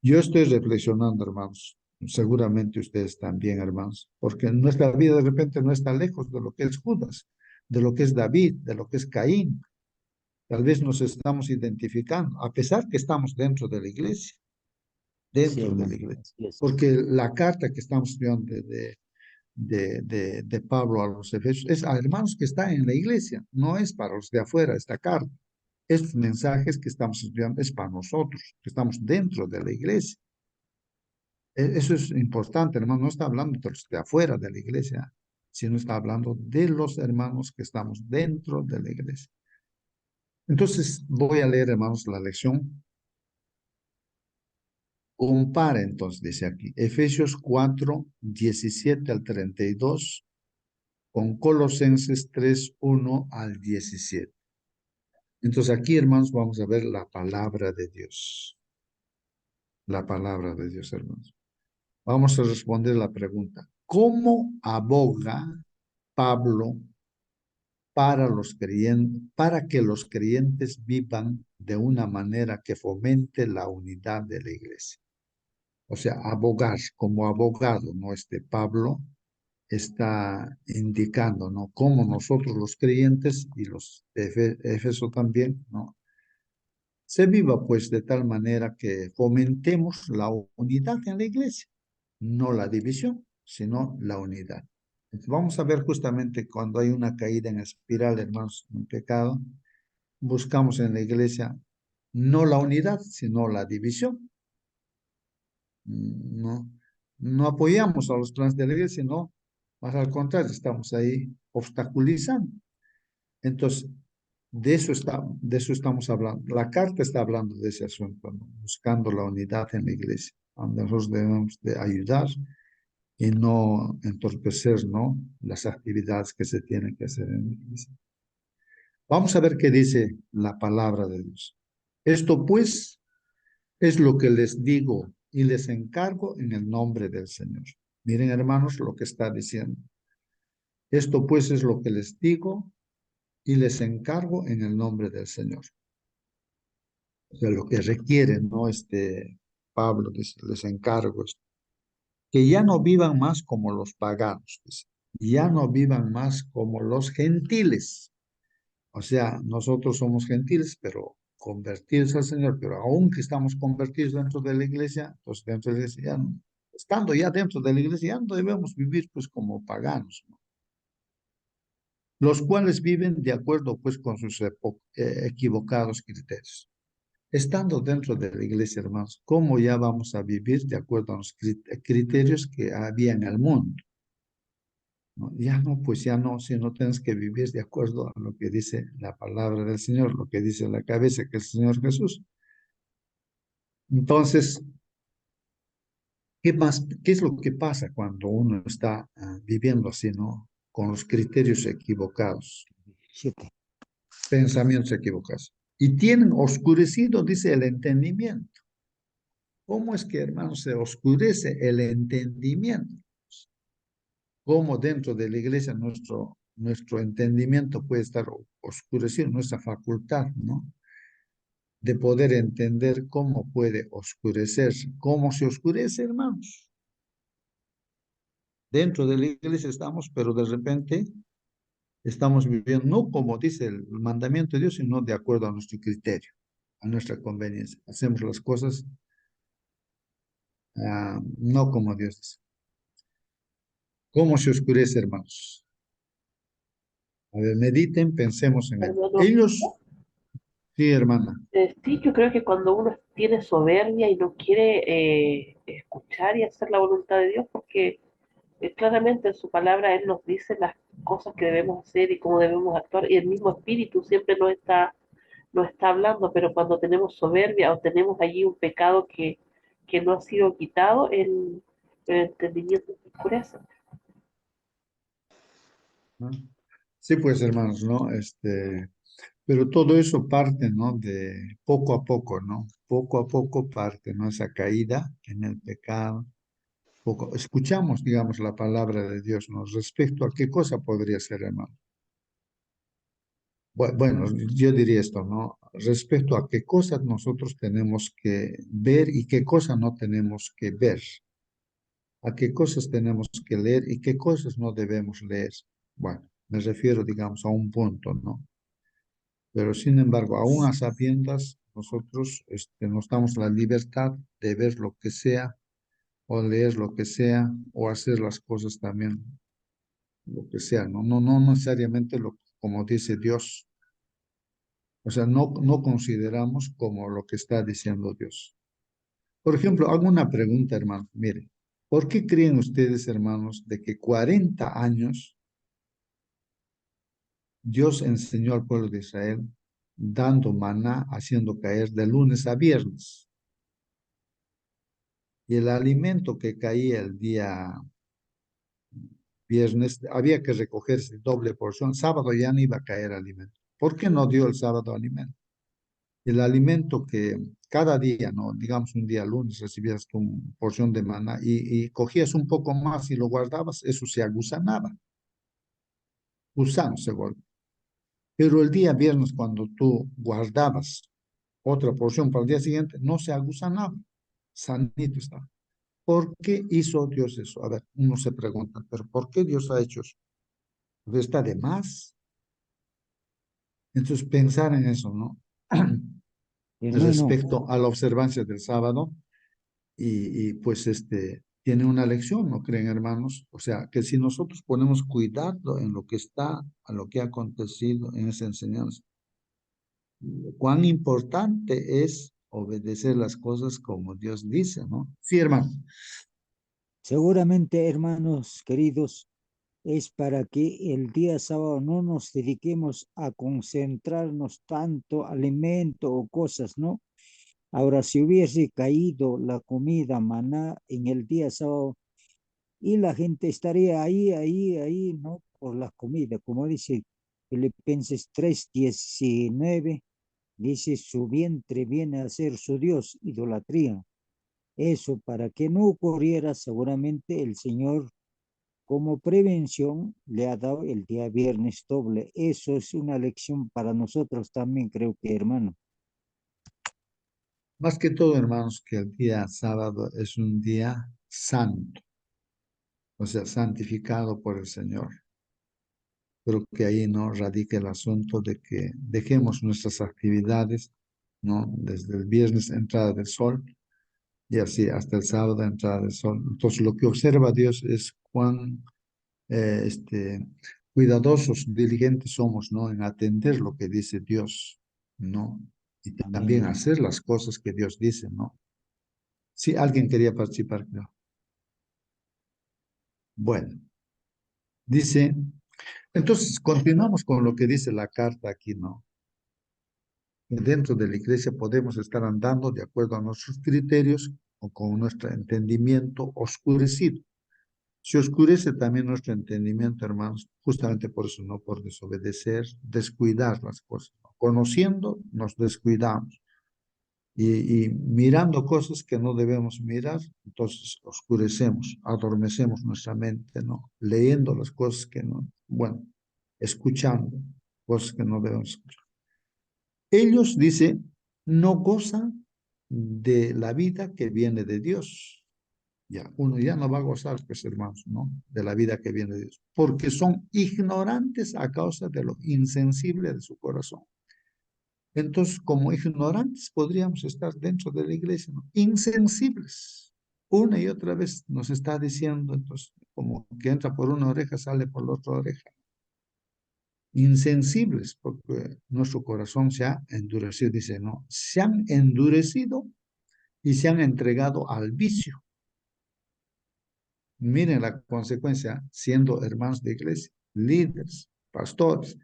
Yo estoy reflexionando, hermanos. Seguramente ustedes también, hermanos, porque nuestra vida de repente no está lejos de lo que es Judas, de lo que es David, de lo que es Caín. Tal vez nos estamos identificando, a pesar que estamos Sí, dentro de la hermano. iglesia. Así es. Porque la carta que estamos estudiando de Pablo a los Efesios es a hermanos que están en la iglesia, no es para los de afuera esta carta. Estos mensajes que estamos estudiando es para nosotros, que estamos dentro de la iglesia. Eso es importante, hermano, no está hablando de los de afuera de la iglesia, sino está hablando de los hermanos que estamos dentro de la iglesia. Entonces, voy a leer, hermanos, la lección. Compara, entonces, dice aquí, Efesios 4, 17 al 32, con Colosenses 3, 1 al 17. Entonces, aquí, hermanos, vamos a ver la palabra de Dios. La palabra de Dios, hermanos. Vamos a responder la pregunta. ¿Cómo aboga Pablo para que los creyentes vivan de una manera que fomente la unidad de la iglesia? O sea, abogar como abogado, ¿no? Pablo está indicando, ¿no? Cómo nosotros los creyentes y los de Éfeso también, ¿no? Se viva pues de tal manera que fomentemos la unidad en la iglesia, no la división, sino la unidad. Entonces, vamos a ver justamente cuando hay una caída en espiral, hermanos, en pecado, buscamos en la iglesia no la unidad, sino la división. No, no apoyamos a los planes de la iglesia, sino más al contrario, estamos ahí obstaculizando. Entonces, de eso estamos hablando. La carta está hablando de ese asunto, ¿no? Buscando la unidad en la iglesia, donde nosotros debemos de ayudar y no entorpecer, ¿no? Las actividades que se tienen que hacer en la iglesia. Vamos a ver qué dice la palabra de Dios. Esto pues es lo que les digo y les encargo en el nombre del Señor. Miren, hermanos, lo que está diciendo. Esto pues es lo que les digo y les encargo en el nombre del Señor. O sea, lo que requieren, ¿no? Pablo dice, les encargo esto. Que ya no vivan más como los paganos, dice. Ya no vivan más como los gentiles. O sea, nosotros somos gentiles, pero convertidos al Señor, pero aunque estamos convertidos dentro de la iglesia, pues dentro de la iglesia, estando ya dentro de la iglesia, ya no debemos vivir pues como paganos, ¿no? Los cuales viven de acuerdo pues con sus equivocados criterios. Estando dentro de la iglesia, hermanos, ¿cómo ya vamos a vivir de acuerdo a los criterios que había en el mundo? ¿No? Ya no, pues ya no, si no tienes que vivir de acuerdo a lo que dice la palabra del Señor, lo que dice la cabeza, que es el Señor Jesús. Entonces, ¿qué más, qué es lo que pasa cuando uno está viviendo así, ¿no? Con los criterios equivocados, 7. pensamientos equivocados. Y tienen oscurecido, dice, el entendimiento. ¿Cómo es que, hermanos, se oscurece el entendimiento? ¿Cómo dentro de la iglesia nuestro entendimiento puede estar oscurecido, nuestra facultad, ¿no? De poder entender cómo puede oscurecerse. ¿Cómo se oscurece, hermanos? Dentro de la iglesia estamos, pero de repente estamos viviendo no como dice el mandamiento de Dios, sino de acuerdo a nuestro criterio, a nuestra conveniencia. Hacemos las cosas no como Dios dice. ¿Cómo se oscurece, hermanos? A ver, mediten, pensemos en ello. Hermano, Ellos, sí, hermana. sí, yo creo que cuando uno tiene soberbia y no quiere escuchar y hacer la voluntad de Dios, porque claramente en su palabra Él nos dice las cosas que debemos hacer y cómo debemos actuar, y el mismo Espíritu siempre nos está hablando, pero cuando tenemos soberbia o tenemos allí un pecado que no ha sido quitado, el entendimiento se oscurece. ¿No? Sí, pues, hermanos, ¿no? Pero todo eso parte, ¿no? De poco a poco, ¿no? Poco a poco parte, ¿no? Esa caída en el pecado. Poco. Escuchamos, digamos, la palabra de Dios, ¿no? Respecto a qué cosa podría ser, hermano. Bueno, yo diría esto, ¿no? Respecto a qué cosas nosotros tenemos que ver y qué cosas no tenemos que ver. A qué cosas tenemos que leer y qué cosas no debemos leer. Bueno, me refiero, digamos, a un punto, ¿no? Pero sin embargo, aún a sabiendas, nosotros nos damos la libertad de ver lo que sea, o leer lo que sea, o hacer las cosas también lo que sea, no necesariamente como dice Dios. O sea, no consideramos como lo que está diciendo Dios. Por ejemplo, hago una pregunta, hermano. Miren, ¿por qué creen ustedes, hermanos, de que 40 años Dios enseñó al pueblo de Israel dando maná, haciendo caer de lunes a viernes? Y el alimento que caía el día viernes había que recogerse doble porción. Sábado ya no iba a caer alimento. ¿Por qué no dio el sábado alimento? El alimento que cada día, ¿no? Digamos un día lunes recibías tu porción de maná y cogías un poco más y lo guardabas, eso se agusanaba, gusano se vuelve. Pero el día viernes cuando tú guardabas otra porción para el día siguiente, no se agusanaba, sanito estaba. ¿Por qué hizo Dios eso? A ver, uno se pregunta, pero ¿por qué Dios ha hecho eso? Pues está de más. Entonces pensar en eso, ¿no? Hermano, Respecto a la observancia del sábado pues tiene una lección, ¿no creen, hermanos? O sea, que si nosotros ponemos cuidado en lo que está, a lo que ha acontecido en esa enseñanza, cuán importante es obedecer las cosas como Dios dice, ¿no? Sí, hermano. seguramente, hermanos queridos, es para que el día sábado no nos dediquemos a concentrarnos tanto alimento o cosas, ¿no? Ahora, si hubiese caído la comida maná en el día sábado y la gente estaría ahí, ¿no? Por la comida, como dice Filipenses 3:19, dice, su vientre viene a ser su Dios, idolatría. Eso, para que no ocurriera, seguramente el Señor como prevención le ha dado el día viernes doble. Eso es una lección para nosotros también, creo que, hermano. Más que todo, hermanos, que el día sábado es un día santo, o sea, santificado por el Señor. Creo que ahí no radica el asunto de que dejemos nuestras actividades, ¿no? Desde el viernes, entrada del sol, y así hasta el sábado, entrada del sol. Entonces, lo que observa Dios es cuán cuidadosos, diligentes somos, ¿no? En atender lo que dice Dios, ¿no? Y Amén, también hermano. hacer las cosas que Dios dice, ¿no? Si alguien quería participar, creo. Bueno, dice, entonces continuamos con lo que dice la carta aquí, ¿no? Dentro de la iglesia podemos estar andando de acuerdo a nuestros criterios o con nuestro entendimiento oscurecido. Se oscurece también nuestro entendimiento, hermanos, justamente por eso, no por desobedecer, descuidar las cosas. Conociendo, nos descuidamos y mirando cosas que no debemos mirar, entonces oscurecemos, adormecemos nuestra mente, ¿no? Leyendo las cosas que no, bueno, escuchando cosas que no debemos escuchar. Ellos, dice, no gozan de la vida que viene de Dios. Ya, uno ya no va a gozar, pues hermanos, ¿no? De la vida que viene de Dios, porque son ignorantes a causa de lo insensible de su corazón. Entonces, como ignorantes, podríamos estar dentro de la iglesia, ¿no? Insensibles. Una y otra vez nos está diciendo, entonces, como que entra por una oreja, sale por la otra oreja. Insensibles, porque nuestro corazón se ha endurecido, dice, no, se han endurecido y se han entregado al vicio. Miren la consecuencia, siendo hermanos de iglesia, líderes, pastores,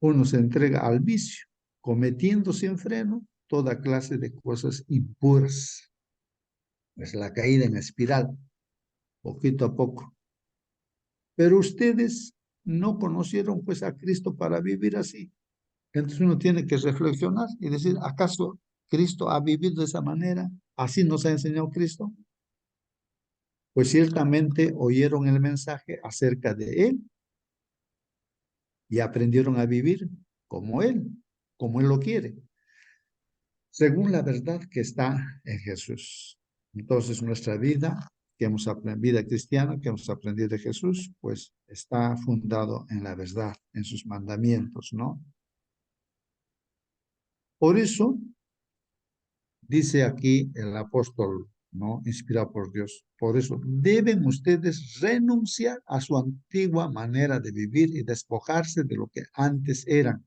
uno se entrega al vicio, cometiendo sin freno toda clase de cosas impuras. Es la caída en espiral, poquito a poco. Pero ustedes no conocieron pues a Cristo para vivir así. Entonces uno tiene que reflexionar y decir, ¿acaso Cristo ha vivido de esa manera? ¿Así nos ha enseñado Cristo? Pues ciertamente oyeron el mensaje acerca de Él y aprendieron a vivir como Él lo quiere, según la verdad que está en Jesús. Entonces nuestra vida, vida cristiana que hemos aprendido de Jesús, pues está fundado en la verdad, en sus mandamientos, ¿no? Por eso dice aquí el apóstol ¿no? Inspirado por Dios. Por eso deben ustedes renunciar a su antigua manera de vivir y despojarse de lo que antes eran,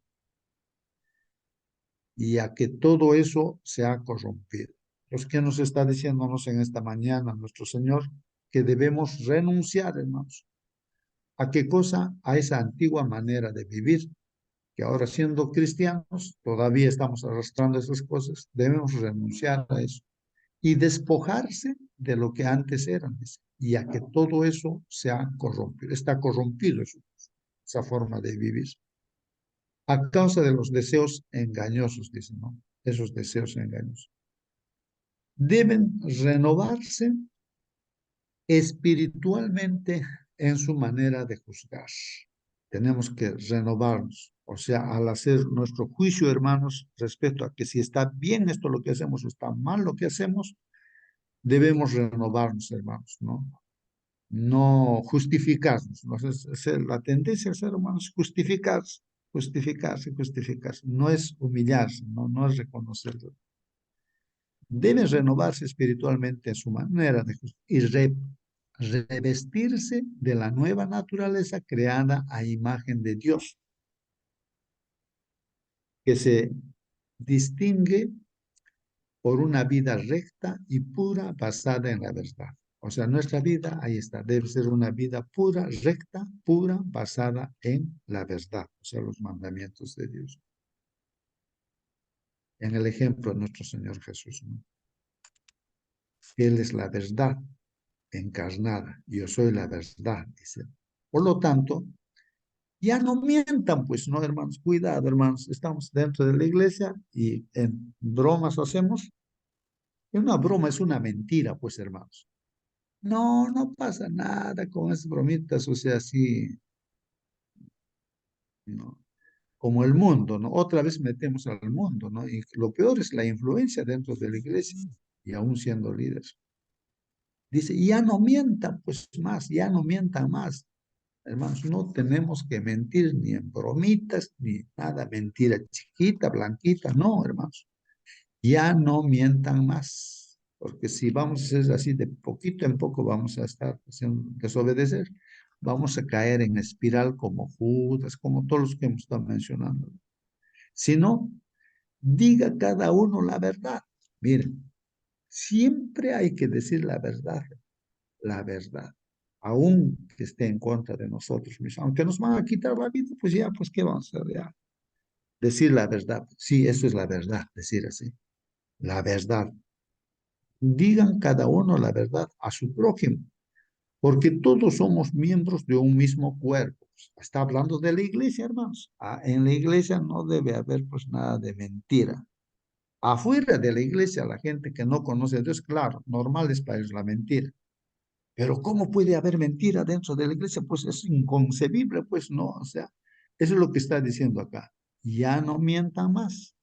y a que todo eso se ha corrompido. Los que nos está diciéndonos en esta mañana nuestro Señor, que debemos renunciar, hermanos. ¿A qué cosa? A esa antigua manera de vivir, que ahora siendo cristianos todavía estamos arrastrando esas cosas. Debemos renunciar a eso y despojarse de lo que antes eran, y a que todo eso se ha corrompido, está corrompido eso, esa forma de vivir, a causa de los deseos engañosos, dicen, ¿no? Esos deseos engañosos. Deben renovarse espiritualmente en su manera de juzgar. Tenemos que renovarnos, o sea, al hacer nuestro juicio, hermanos, respecto a que si está bien esto lo que hacemos o está mal lo que hacemos, debemos renovarnos, hermanos, ¿no? No justificarnos, ¿no? La tendencia del ser humano es justificarse, justificarse, justificarse. No es humillarse, no es reconocerlo. Debe renovarse espiritualmente en su manera de y revestirse de la nueva naturaleza creada a imagen de Dios, que se distingue por una vida recta y pura basada en la verdad. O sea, nuestra vida, ahí está, debe ser una vida pura, recta, pura, basada en la verdad, o sea, los mandamientos de Dios. En el ejemplo de nuestro Señor Jesús, ¿no? Él es la verdad encarnada, yo soy la verdad, dice. Por lo tanto, ya no mientan, pues, ¿no, hermanos? Cuidado, hermanos, estamos dentro de la iglesia y en bromas hacemos. Una broma es una mentira, pues, hermanos. No, no pasa nada con esas bromitas, o sea, así, ¿no? Como el mundo, ¿no? Otra vez metemos al mundo, ¿no? Y lo peor es la influencia dentro de la iglesia, y aún siendo líderes. Dice, ya no mientan, pues más, ya no mientan más. Hermanos, no tenemos que mentir ni en bromitas, ni nada, mentira chiquita, blanquita, no, hermanos. Ya no mientan más, porque si vamos a hacer así de poquito en poco, vamos a estar haciendo desobedecer, vamos a caer en espiral como Judas, como todos los que hemos estado mencionando. Si no, diga cada uno la verdad. Miren, siempre hay que decir la verdad, aun que esté en contra de nosotros mismos. Aunque nos van a quitar la vida, pues ya, pues ¿qué vamos a hacer ya? Decir la verdad. Sí, eso es la verdad, decir así. La verdad. Digan cada uno la verdad a su prójimo, porque todos somos miembros de un mismo cuerpo. Está hablando de la iglesia, hermanos. En la iglesia no debe haber pues nada de mentira. Afuera de la iglesia, la gente que no conoce a Dios, claro, normal es para ellos la mentira. Pero ¿cómo puede haber mentira dentro de la iglesia? Pues es inconcebible, pues no. O sea, eso es lo que está diciendo acá. Ya no mientan más,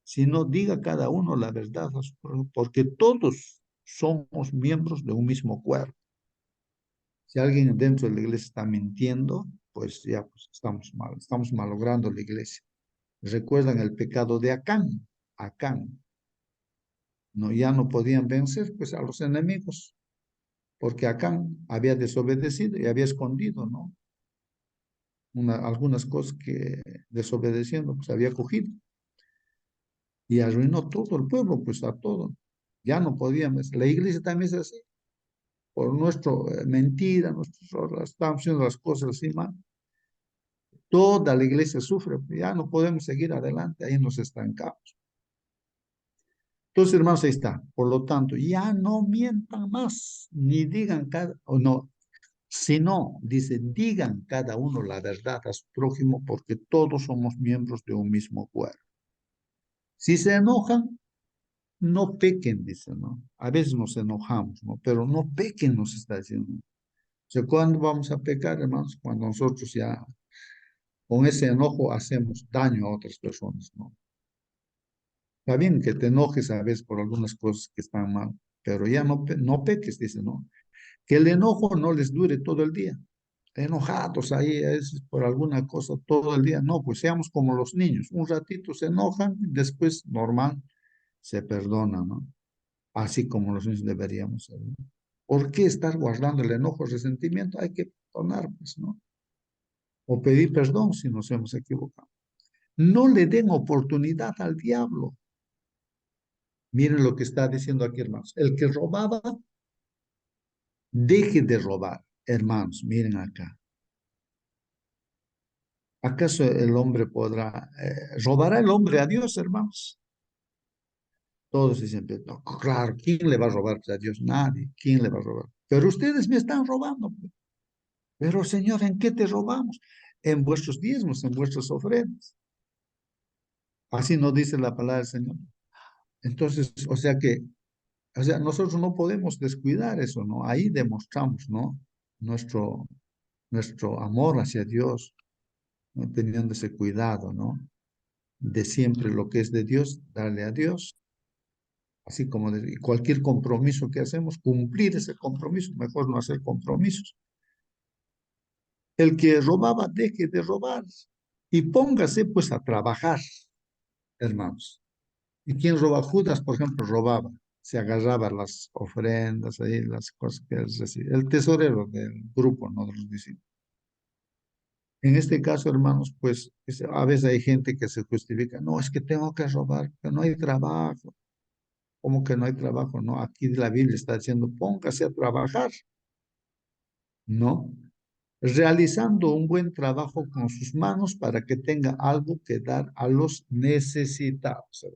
sino diga cada uno la verdad, porque todos somos miembros de un mismo cuerpo. Si alguien dentro de la iglesia está mintiendo, pues ya pues estamos malogrando la iglesia. ¿Recuerdan el pecado de Acán? Acán, no, ya no podían vencer pues a los enemigos, porque Acán había desobedecido y había escondido, ¿no? Algunas cosas que desobedeciendo pues había cogido y arruinó todo el pueblo, pues a todo. Ya no podíamos. La iglesia también es así. Por nuestra mentira, estamos haciendo las cosas así mal. Toda la iglesia sufre, ya no podemos seguir adelante, ahí nos estancamos. Entonces, hermanos, ahí está. Por lo tanto, ya no mientan más, ni digan o no, sino, dice, digan cada uno la verdad a su prójimo, porque todos somos miembros de un mismo cuerpo. Si se enojan, no pequen, dice, ¿no? A veces nos enojamos, ¿no? Pero no pequen, nos está diciendo. O sea, ¿cuándo vamos a pecar, hermanos? Cuando nosotros ya con ese enojo hacemos daño a otras personas, ¿no? Está bien que te enojes a veces por algunas cosas que están mal, pero ya no peques, dice, ¿no? Que el enojo no les dure todo el día. Enojados ahí a veces por alguna cosa todo el día. No, pues seamos como los niños. Un ratito se enojan, después normal se perdonan, ¿no? así como los niños deberíamos ser, ¿no? ¿Por qué estar guardando el enojo, el resentimiento? Hay que perdonar, pues, ¿no? O pedir perdón si nos hemos equivocado. No le den oportunidad al diablo. Miren lo que está diciendo aquí, hermanos. El que robaba, deje de robar. Hermanos, miren acá. ¿Acaso el hombre podrá, robará el hombre a Dios, hermanos? Todos dicen, no, claro, ¿quién le va a robar a Dios? Nadie. ¿Quién le va a robar? Pero ustedes me están robando. Pero Señor, ¿en qué te robamos? En vuestros diezmos, en vuestras ofrendas. Así nos dice la palabra del Señor. Entonces, o sea, nosotros no podemos descuidar eso, ¿no? Ahí demostramos, ¿no? Nuestro, nuestro amor hacia Dios, ¿no? Teniendo ese cuidado, ¿no? De siempre lo que es de Dios, darle a Dios, así como de cualquier compromiso que hacemos, cumplir ese compromiso, mejor no hacer compromisos. El que robaba, deje de robar y póngase pues a trabajar, hermanos. ¿Y quién roba? Judas, por ejemplo, robaba, se agarraba las ofrendas, ahí, las cosas que él recibía. El tesorero del grupo, no de los discípulos. En este caso, hermanos, pues a veces hay gente que se justifica, no, es que tengo que robar, que no hay trabajo. ¿Cómo que no hay trabajo? No, aquí la Biblia está diciendo, póngase a trabajar, ¿no? Realizando un buen trabajo con sus manos para que tenga algo que dar a los necesitados.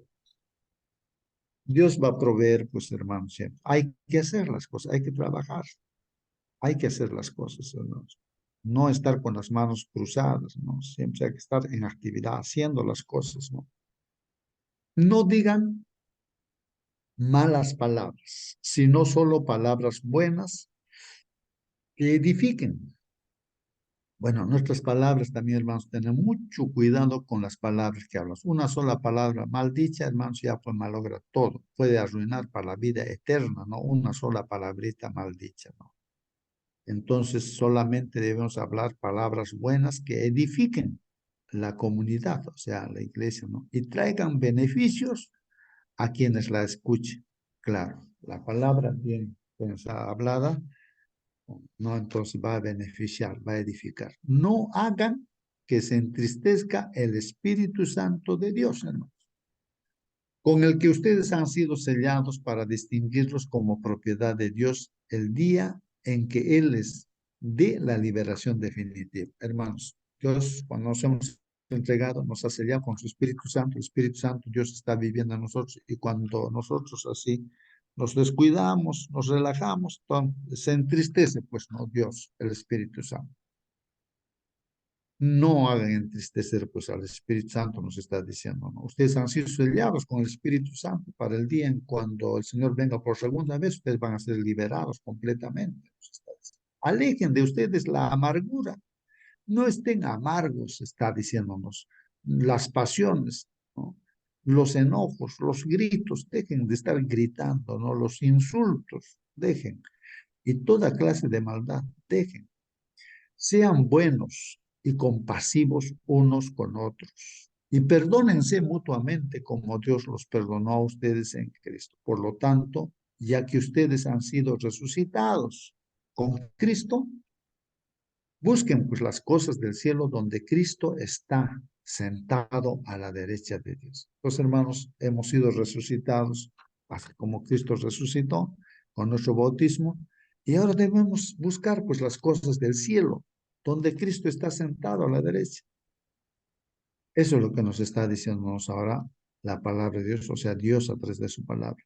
Dios va a proveer, pues, hermanos, siempre. Hay que hacer las cosas, hay que trabajar, hay que hacer las cosas, hermanos. No estar con las manos cruzadas, ¿no? Siempre hay que estar en actividad, haciendo las cosas, ¿no? No digan malas palabras, sino solo palabras buenas que edifiquen. Bueno, nuestras palabras también, hermanos, tener mucho cuidado con las palabras que hablas. Una sola palabra mal dicha, hermanos, ya pues malogra todo. Puede arruinar para la vida eterna, ¿no? Una sola palabrita mal dicha, ¿no? Entonces, solamente debemos hablar palabras buenas que edifiquen la comunidad, o sea, la iglesia, ¿no? Y traigan beneficios a quienes la escuchen. Claro, la palabra bien pensada, hablada, no, entonces va a beneficiar, va a edificar. No hagan que se entristezca el Espíritu Santo de Dios, hermanos, con el que ustedes han sido sellados para distinguirlos como propiedad de Dios el día en que Él les dé la liberación definitiva. Hermanos, Dios, cuando nos hemos entregado, nos ha sellado con su Espíritu Santo. El Espíritu Santo, Dios está viviendo en nosotros, y cuando nosotros así nos descuidamos, nos relajamos, entonces se entristece, pues, no Dios, el Espíritu Santo. No hagan entristecer, pues, al Espíritu Santo, nos está diciendo, ¿no? Ustedes han sido sellados con el Espíritu Santo para el día en cuando el Señor venga por segunda vez, ustedes van a ser liberados completamente. Alejen de ustedes la amargura. No estén amargos, está diciéndonos. Las pasiones, ¿no? Los enojos, los gritos, dejen de estar gritando, ¿no? Los insultos, dejen. Y toda clase de maldad, dejen. Sean buenos y compasivos unos con otros. Y perdónense mutuamente como Dios los perdonó a ustedes en Cristo. Por lo tanto, ya que ustedes han sido resucitados con Cristo, busquen pues las cosas del cielo donde Cristo está sentado a la derecha de Dios. Los hermanos, hemos sido resucitados, así como Cristo resucitó con nuestro bautismo, y ahora debemos buscar pues las cosas del cielo, donde Cristo está sentado a la derecha. Eso es lo que nos está diciéndonos ahora la palabra de Dios, o sea, Dios a través de su palabra.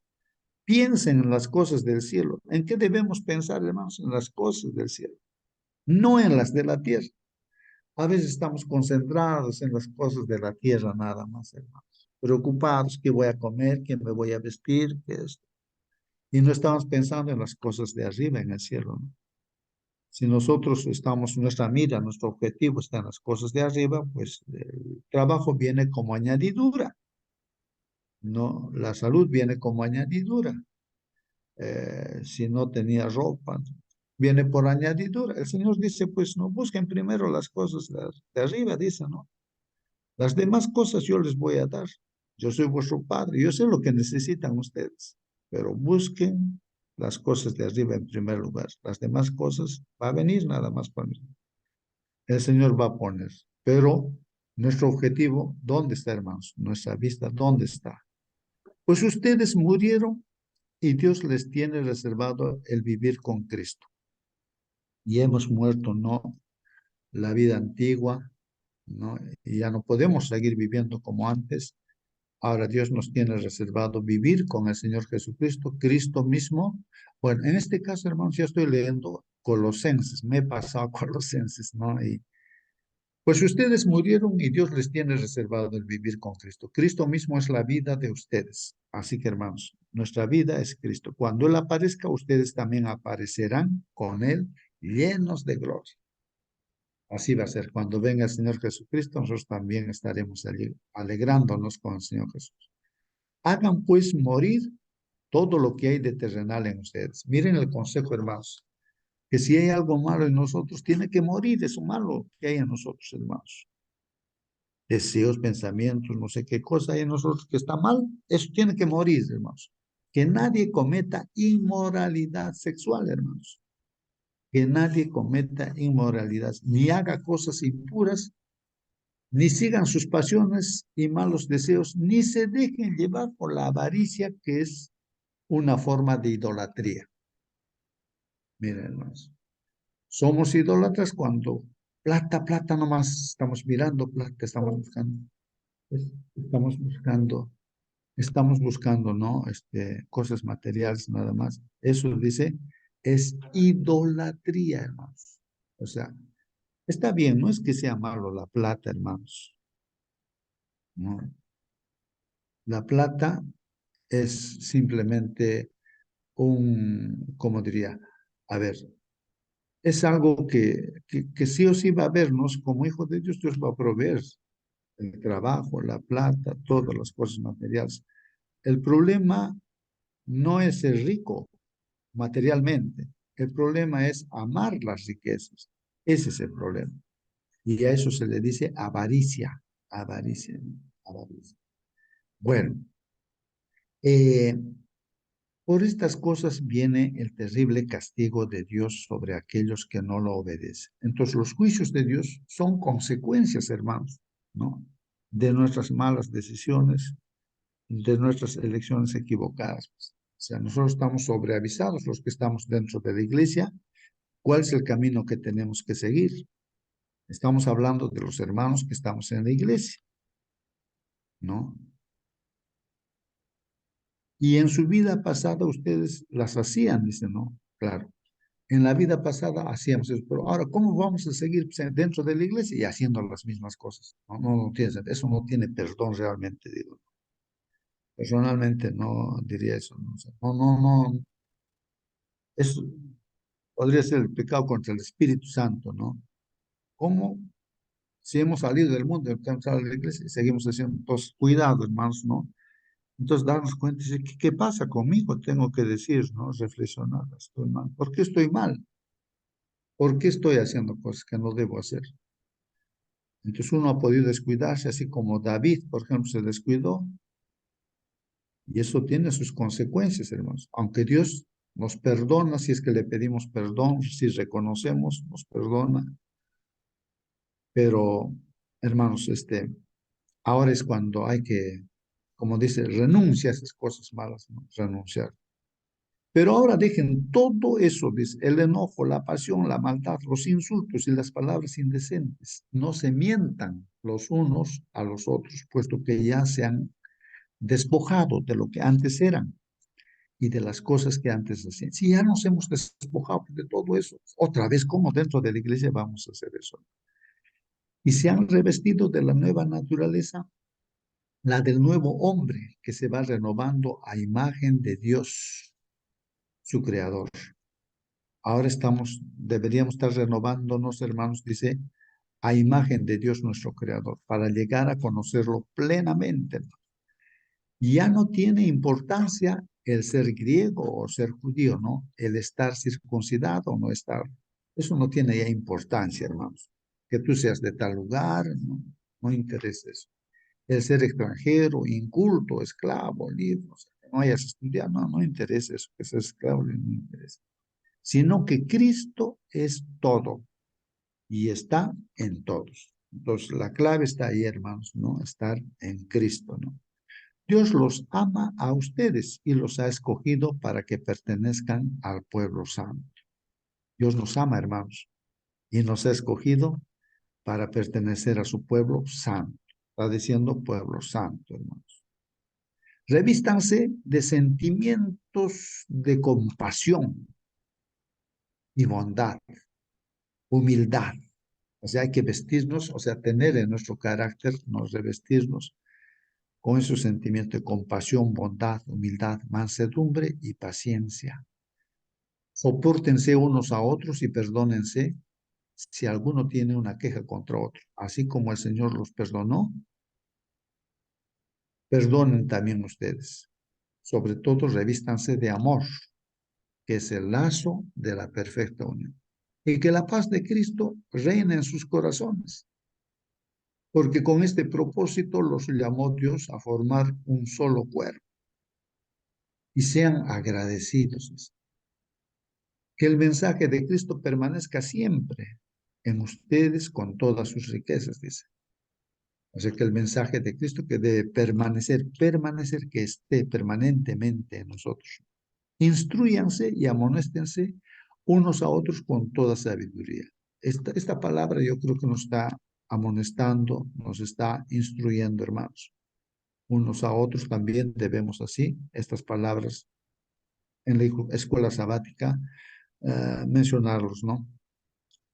Piensen en las cosas del cielo. ¿En qué debemos pensar, hermanos? En las cosas del cielo, no en las de la tierra. A veces estamos concentrados en las cosas de la tierra nada más, hermanos. Preocupados, qué voy a comer, qué me voy a vestir, qué esto. Y no estamos pensando en las cosas de arriba, en el cielo, ¿no? Si nosotros estamos, nuestra mira, nuestro objetivo está en las cosas de arriba, pues el trabajo viene como añadidura, ¿no? La salud viene como añadidura. Si no tenía ropa, viene por añadidura. El Señor dice, pues no busquen primero las cosas de arriba, dice, ¿no? Las demás cosas yo les voy a dar. Yo soy vuestro Padre, yo sé lo que necesitan ustedes. pero busquen las cosas de arriba en primer lugar. Las demás cosas va a venir nada más para mí. El Señor va a poner, pero nuestro objetivo, ¿dónde está, hermanos? Nuestra vista, ¿dónde está? Pues ustedes murieron y Dios les tiene reservado el vivir con Cristo. Y hemos muerto, no la vida antigua, ¿no? Y ya no podemos seguir viviendo como antes. Ahora Dios nos tiene reservado vivir con el Señor Jesucristo, Cristo mismo. Bueno, en este caso, hermanos, ya estoy leyendo Colosenses, me he pasado a Colosenses, ¿no? Y pues ustedes murieron y Dios les tiene reservado el vivir con Cristo. Cristo mismo es la vida de ustedes. Así que, hermanos, nuestra vida es Cristo. Cuando Él aparezca, ustedes también aparecerán con Él llenos de gloria. Así va a ser. Cuando venga el Señor Jesucristo, nosotros también estaremos allí alegrándonos con el Señor Jesús. Hagan pues morir todo lo que hay de terrenal en ustedes. Miren el consejo, hermanos, que si hay algo malo en nosotros, tiene que morir eso malo que hay en nosotros, hermanos. Deseos, pensamientos, no sé qué cosa hay en nosotros que está mal, eso tiene que morir, hermanos. Que nadie cometa inmoralidad sexual, hermanos. Que nadie cometa inmoralidad, ni haga cosas impuras, ni sigan sus pasiones y malos deseos, ni se dejen llevar por la avaricia, que es una forma de idolatría. Miren, hermanos, somos idólatras cuando plata, plata nomás estamos mirando, plata estamos buscando, estamos buscando, estamos buscando, ¿no? Cosas materiales nada más. Eso dice, es idolatría, hermanos. O sea, está bien, no es que sea malo la plata, hermanos. No. La plata es simplemente ¿cómo diría? A ver, es algo que sí o sí va a vernos como hijos de Dios. Dios va a proveer el trabajo, la plata, todas las cosas materiales. El problema no es ser rico materialmente. El problema es amar las riquezas. Ese es el problema. Y a eso se le dice avaricia. Avaricia. Avaricia. Bueno, eh, por estas cosas viene el terrible castigo de Dios sobre aquellos que no lo obedecen. Entonces, los juicios de Dios son consecuencias, hermanos, ¿no? De nuestras malas decisiones, de nuestras elecciones equivocadas. O sea, nosotros estamos sobreavisados, los que estamos dentro de la iglesia, cuál es el camino que tenemos que seguir. Estamos hablando de los hermanos que estamos en la iglesia, ¿no? Y en su vida pasada ustedes las hacían, dicen, ¿no? Claro. En la vida pasada hacíamos eso, pero ahora, ¿cómo vamos a seguir dentro de la iglesia y haciendo las mismas cosas? No, no, no tiene, eso no tiene perdón realmente, digo. Personalmente no diría eso. No, no, no, no. Eso podría ser el pecado contra el Espíritu Santo, ¿no? ¿Cómo? Si hemos salido del mundo, hemos salido de la iglesia y seguimos haciendo, entonces, cuidado, hermanos, ¿no? Entonces, darnos cuenta, ¿qué pasa conmigo? Tengo que decir, ¿no? Reflexionar, estoy mal. ¿Por qué estoy mal? ¿Por qué estoy haciendo cosas que no debo hacer? Entonces uno ha podido descuidarse, así como David, por ejemplo, se descuidó, y eso tiene sus consecuencias, hermanos. Aunque Dios nos perdona si es que le pedimos perdón, si reconocemos, nos perdona, pero, hermanos, ahora es cuando hay que, como dice, renuncia a esas cosas malas, ¿no? Renunciar. Pero ahora dejen todo eso, dice, el enojo, la pasión, la maldad, los insultos y las palabras indecentes. No se mientan los unos a los otros, puesto que ya se han despojado de lo que antes eran y de las cosas que antes hacían. Si ya nos hemos despojado de todo eso, otra vez, ¿cómo dentro de la iglesia vamos a hacer eso? Y se han revestido de la nueva naturaleza, la del nuevo hombre que se va renovando a imagen de Dios, su creador. Ahora deberíamos estar renovándonos, hermanos, dice, a imagen de Dios nuestro creador, para llegar a conocerlo plenamente. Ya no tiene importancia el ser griego o ser judío, ¿no? El estar circuncidado o no estar. Eso no tiene ya importancia, hermanos. Que tú seas de tal lugar, no interesa eso. El ser extranjero, inculto, esclavo, libre, no hayas estudiado, no interesa eso, que seas esclavo, no interesa. Sino que Cristo es todo y está en todos. Entonces, la clave está ahí, hermanos, ¿no? Estar en Cristo, ¿no? Dios los ama a ustedes y los ha escogido para que pertenezcan al pueblo santo. Dios nos ama, hermanos, y nos ha escogido para pertenecer a su pueblo santo. Está diciendo pueblo santo, hermanos. Revístanse de sentimientos de compasión y bondad, humildad. O sea, hay que vestirnos, o sea, tener en nuestro carácter, nos revestirnos con esos sentimientos de compasión, bondad, humildad, mansedumbre y paciencia. Sopórtense unos a otros y perdónense si alguno tiene una queja contra otro. Así como el Señor los perdonó, perdonen también ustedes. Sobre todo, revístanse de amor, que es el lazo de la perfecta unión. Y que la paz de Cristo reine en sus corazones, porque con este propósito los llamó Dios a formar un solo cuerpo. Y sean agradecidos. Que el mensaje de Cristo permanezca siempre en ustedes con todas sus riquezas, dice. O sea que el mensaje de Cristo que debe permanecer, que esté permanentemente en nosotros. Instrúyanse y amonéstense unos a otros con toda sabiduría. Esta palabra yo creo que nos está amonestando, nos está instruyendo, hermanos. Unos a otros también debemos así, estas palabras en la escuela sabática, mencionarlos, ¿no?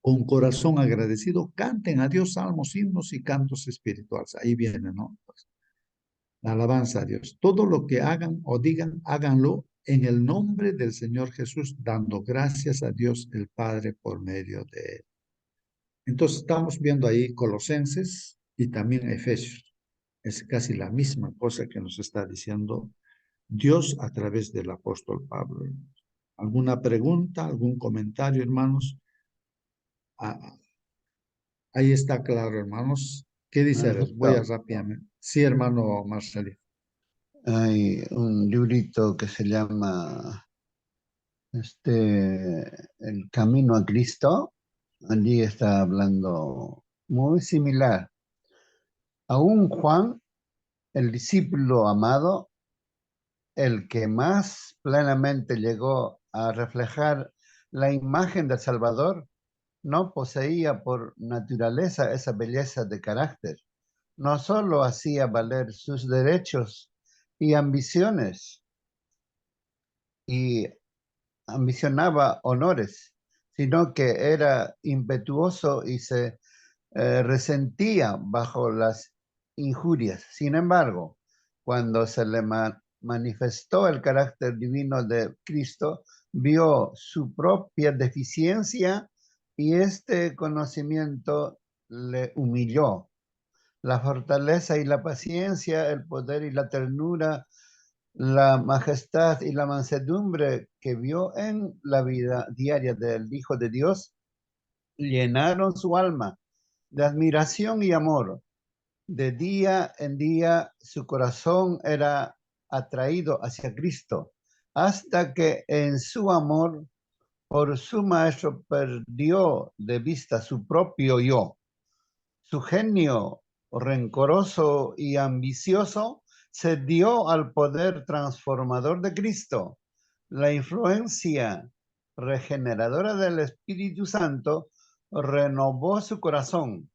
Con corazón agradecido, canten a Dios salmos, himnos y cantos espirituales. Ahí viene, ¿no? Pues, la alabanza a Dios. Todo lo que hagan o digan, háganlo en el nombre del Señor Jesús, dando gracias a Dios el Padre por medio de él. Entonces estamos viendo ahí Colosenses y también Efesios. Es casi la misma cosa que nos está diciendo Dios a través del apóstol Pablo. ¿Alguna pregunta, algún comentario, hermanos? Ah, ahí está claro, hermanos. ¿Qué dice? A ver, voy a Justo, rápidamente. Sí, hermano Marcelino. hay un librito que se llama El Camino a Cristo. Allí está hablando muy similar. Aún Juan, el discípulo amado, el que más plenamente llegó a reflejar la imagen del Salvador, no poseía por naturaleza esa belleza de carácter. No solo hacía valer sus derechos y ambiciones y ambicionaba honores, sino que era impetuoso y se resentía bajo las injurias. Sin embargo, cuando se le manifestó el carácter divino de Cristo, vio su propia deficiencia y este conocimiento le humilló. La fortaleza y la paciencia, el poder y la ternura, la majestad y la mansedumbre que vio en la vida diaria del Hijo de Dios llenaron su alma de admiración y amor. De día en día su corazón era atraído hacia Cristo, hasta que en su amor por su maestro perdió de vista su propio yo. Su genio rencoroso y ambicioso se dio al poder transformador de Cristo. La influencia regeneradora del Espíritu Santo renovó su corazón.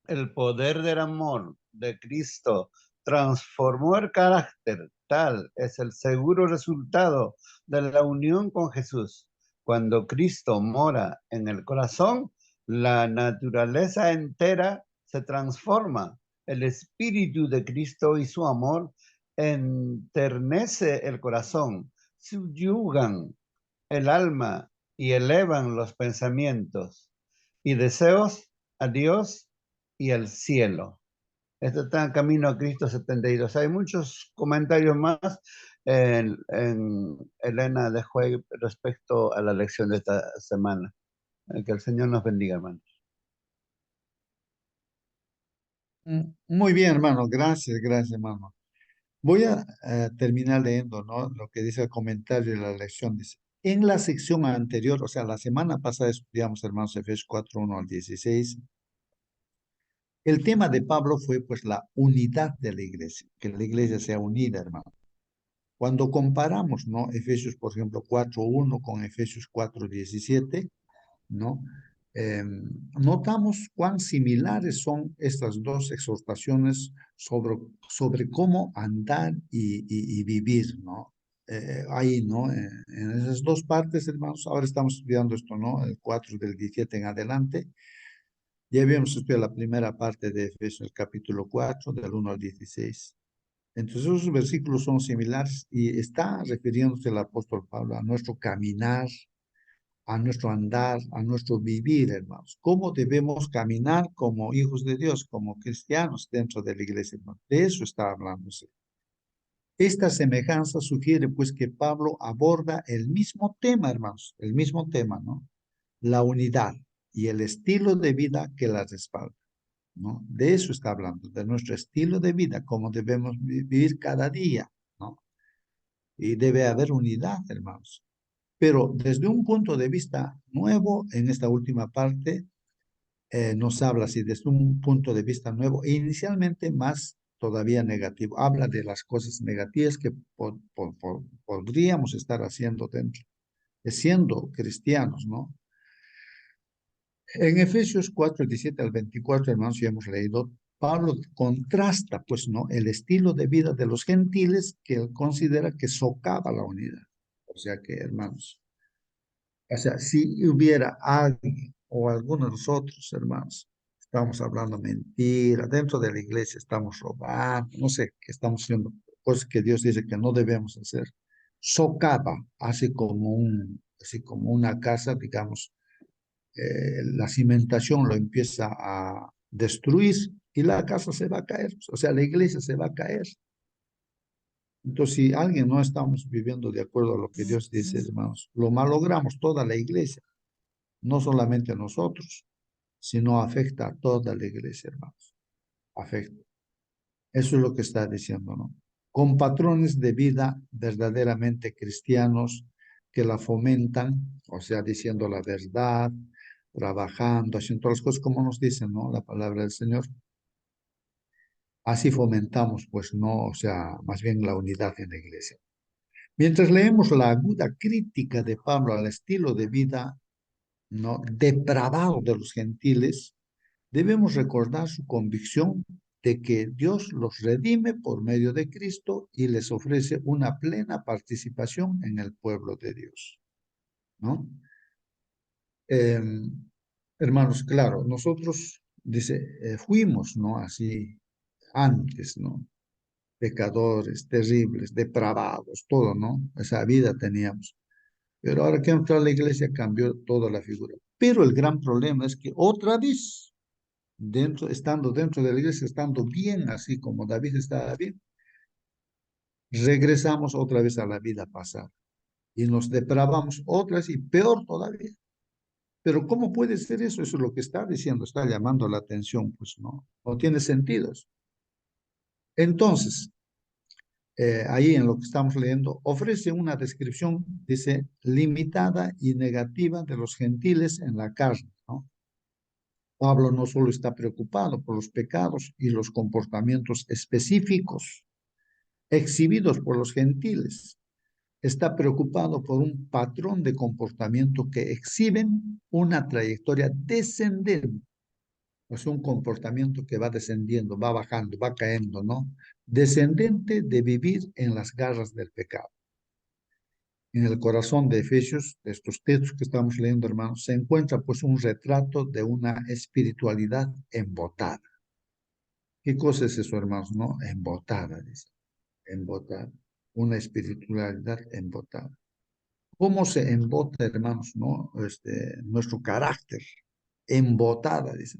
El poder del amor de Cristo transformó el carácter. Tal es el seguro resultado de la unión con Jesús. Cuando Cristo mora en el corazón, la naturaleza entera se transforma. El Espíritu de Cristo y su amor enternece el corazón, subyugan el alma y elevan los pensamientos y deseos a Dios y al cielo. Esto está en Camino a Cristo 72. Hay muchos comentarios más en Elena de Juez respecto a la lección de esta semana. Que el Señor nos bendiga, hermanos. Muy bien, hermano. Gracias, hermano. Voy a terminar leyendo, ¿no? Lo que dice el comentario de la lección. Dice, en la sección anterior, o sea, la semana pasada estudiamos, hermanos, Efesios 4, 1 al 16. El tema de Pablo fue, pues, la unidad de la iglesia, que la iglesia sea unida, hermano. Cuando comparamos, ¿no? Efesios, por ejemplo, 4:1 con Efesios 4:17, ¿no? Notamos cuán similares son estas dos exhortaciones sobre cómo andar y vivir, ¿no? Ahí, ¿no? En esas dos partes, hermanos, ahora estamos estudiando esto, ¿no? El 4 del 17 en adelante. Ya habíamos estudiado la primera parte de Efesios, el capítulo 4, del 1 al 16. Entonces, esos versículos son similares y está refiriéndose el apóstol Pablo a nuestro caminar, a nuestro andar, a nuestro vivir, hermanos. ¿Cómo debemos caminar como hijos de Dios, como cristianos dentro de la iglesia, hermanos? De eso está hablándose. Esta semejanza sugiere, pues, que Pablo aborda el mismo tema, hermanos, el mismo tema, ¿no? La unidad y el estilo de vida que la respalda, ¿no? De eso está hablando, de nuestro estilo de vida, cómo debemos vivir cada día, ¿no? Y debe haber unidad, hermanos. Pero desde un punto de vista nuevo, en esta última parte, nos habla así, desde un punto de vista nuevo, e inicialmente más todavía negativo. Habla de las cosas negativas que podríamos estar haciendo dentro, siendo cristianos, ¿no? En Efesios 4:17 al 24, hermanos, ya hemos leído, Pablo contrasta, pues, ¿no? El estilo de vida de los gentiles que él considera que socava la unidad. O sea que, hermanos, o sea, si hubiera alguien o alguno de nosotros, hermanos, estamos hablando mentira, dentro de la iglesia estamos robando, no sé, que estamos haciendo cosas que Dios dice que no debemos hacer, socava, así como una casa, digamos, la cimentación lo empieza a destruir y la casa se va a caer, o sea, la iglesia se va a caer. Entonces, si alguien no estamos viviendo de acuerdo a lo que Dios dice, hermanos, lo malogramos toda la iglesia, no solamente a nosotros, sino afecta a toda la iglesia, hermanos. Afecta. Eso es lo que está diciendo, ¿no? Con patrones de vida verdaderamente cristianos que la fomentan, o sea, diciendo la verdad, trabajando, haciendo todas las cosas como nos dicen, ¿no? La palabra del Señor. Así fomentamos, pues, no, o sea, más bien la unidad en la iglesia. Mientras leemos la aguda crítica de Pablo al estilo de vida, ¿no? Depravado de los gentiles, debemos recordar su convicción de que Dios los redime por medio de Cristo y les ofrece una plena participación en el pueblo de Dios, ¿no? Eh, Hermanos, claro, nosotros, dice, fuimos, ¿no? Así antes, ¿no? Pecadores, terribles, depravados, todo, ¿no? Esa vida teníamos. Pero ahora que entró a la iglesia cambió toda la figura. Pero el gran problema es que otra vez estando dentro de la iglesia, estando bien, así como David estaba bien, regresamos otra vez a la vida pasada y nos depravamos otra vez y peor todavía. Pero ¿cómo puede ser eso? Eso es lo que está diciendo, está llamando la atención, pues no tiene sentido. Entonces, ahí en lo que estamos leyendo, ofrece una descripción, dice, limitada y negativa de los gentiles en la carne, ¿no? Pablo no solo está preocupado por los pecados y los comportamientos específicos exhibidos por los gentiles, está preocupado por un patrón de comportamiento que exhiben una trayectoria descendente, o sea, un comportamiento que va descendiendo, va bajando, va cayendo, ¿no? Descendente de vivir en las garras del pecado. En el corazón de Efesios, de estos textos que estamos leyendo, hermanos, se encuentra pues un retrato de una espiritualidad embotada. ¿Qué cosa es eso, hermanos? No, embotada, dice. Embotada. Una espiritualidad embotada. ¿Cómo se embota, hermanos, no? Nuestro carácter. Embotada, dice.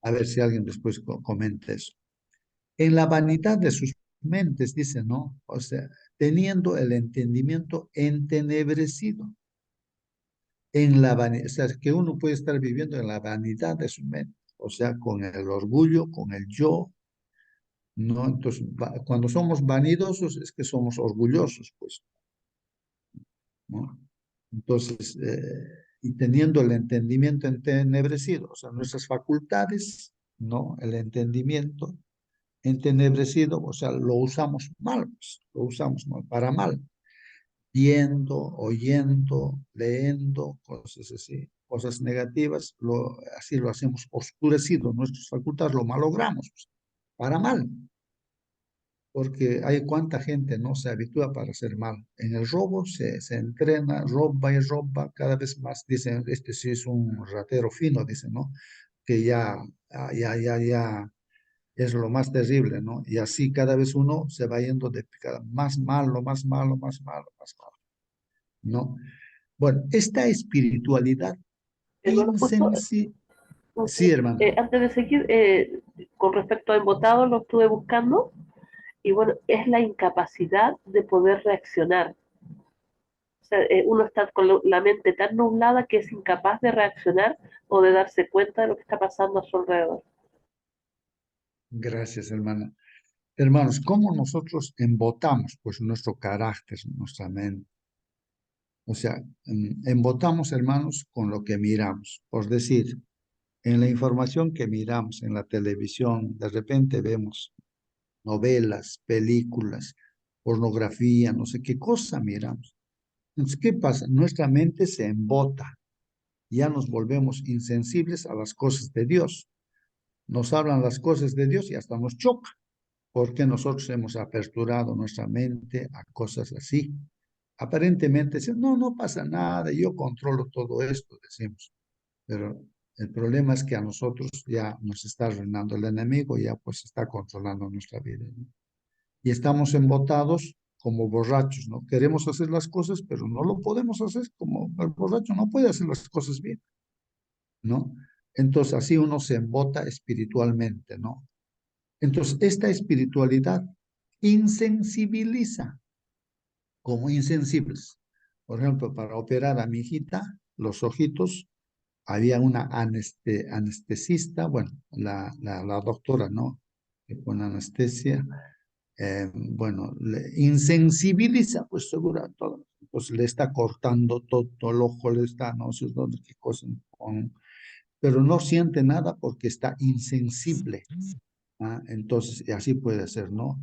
A ver si alguien después comenta eso. En la vanidad de sus mentes, dice, ¿no? O sea, teniendo el entendimiento entenebrecido. En la vanidad, o sea, que uno puede estar viviendo en la vanidad de su mente. O sea, con el orgullo, con el yo, ¿no? Entonces, cuando somos vanidosos es que somos orgullosos, pues, ¿no? Entonces, y teniendo el entendimiento entenebrecido, o sea, nuestras facultades, ¿no? El entendimiento entenebrecido, o sea, lo usamos mal, pues, lo usamos mal, para mal, viendo, oyendo, leyendo, cosas así, cosas negativas, así lo hacemos oscurecido, nuestras facultades lo malogramos, pues, para mal, porque hay cuánta gente no se habitúa para hacer mal. En el robo se entrena, roba y roba cada vez más. Dicen, este sí es un ratero fino, dicen, ¿no? Que ya es lo más terrible, ¿no? Y así cada vez uno se va yendo de más malo, más malo, más malo, más malo, ¿no? Bueno, esta espiritualidad Hermano, justo, insensi... ok, Sí, hermana. antes de seguir, con respecto a embotado, lo estuve buscando y bueno, es la incapacidad de poder reaccionar. O sea, uno está con la mente tan nublada que es incapaz de reaccionar o de darse cuenta de lo que está pasando a su alrededor. Gracias, hermana. Hermanos, ¿cómo nosotros embotamos pues nuestro carácter, nuestra mente? O sea, embotamos, hermanos, con lo que miramos. Por decir, en la información que miramos en la televisión, de repente vemos novelas, películas, pornografía, no sé qué cosa miramos. Entonces, ¿qué pasa? Nuestra mente se embota, ya nos volvemos insensibles a las cosas de Dios. Nos hablan las cosas de Dios y hasta nos choca, porque nosotros hemos aperturado nuestra mente a cosas así. Aparentemente, no, no pasa nada, yo controlo todo esto, decimos, pero el problema es que a nosotros ya nos está arruinando el enemigo, ya pues está controlando nuestra vida, ¿no? Y estamos embotados como borrachos, ¿no? Queremos hacer las cosas, pero no lo podemos hacer como el borracho no puede hacer las cosas bien, ¿no? Entonces así uno se embota espiritualmente, ¿no? Entonces esta espiritualidad insensibiliza como insensibles. Por ejemplo, para operar a mi hijita, los ojitos, había una anestesista, bueno, la doctora, ¿no? Que pone anestesia, bueno, le insensibiliza, pues seguro, todo. Pues le está cortando todo el ojo, le está, no sé dónde, qué cosa, pero no siente nada porque está insensible. ¿Ah? Entonces, y así puede ser, ¿no?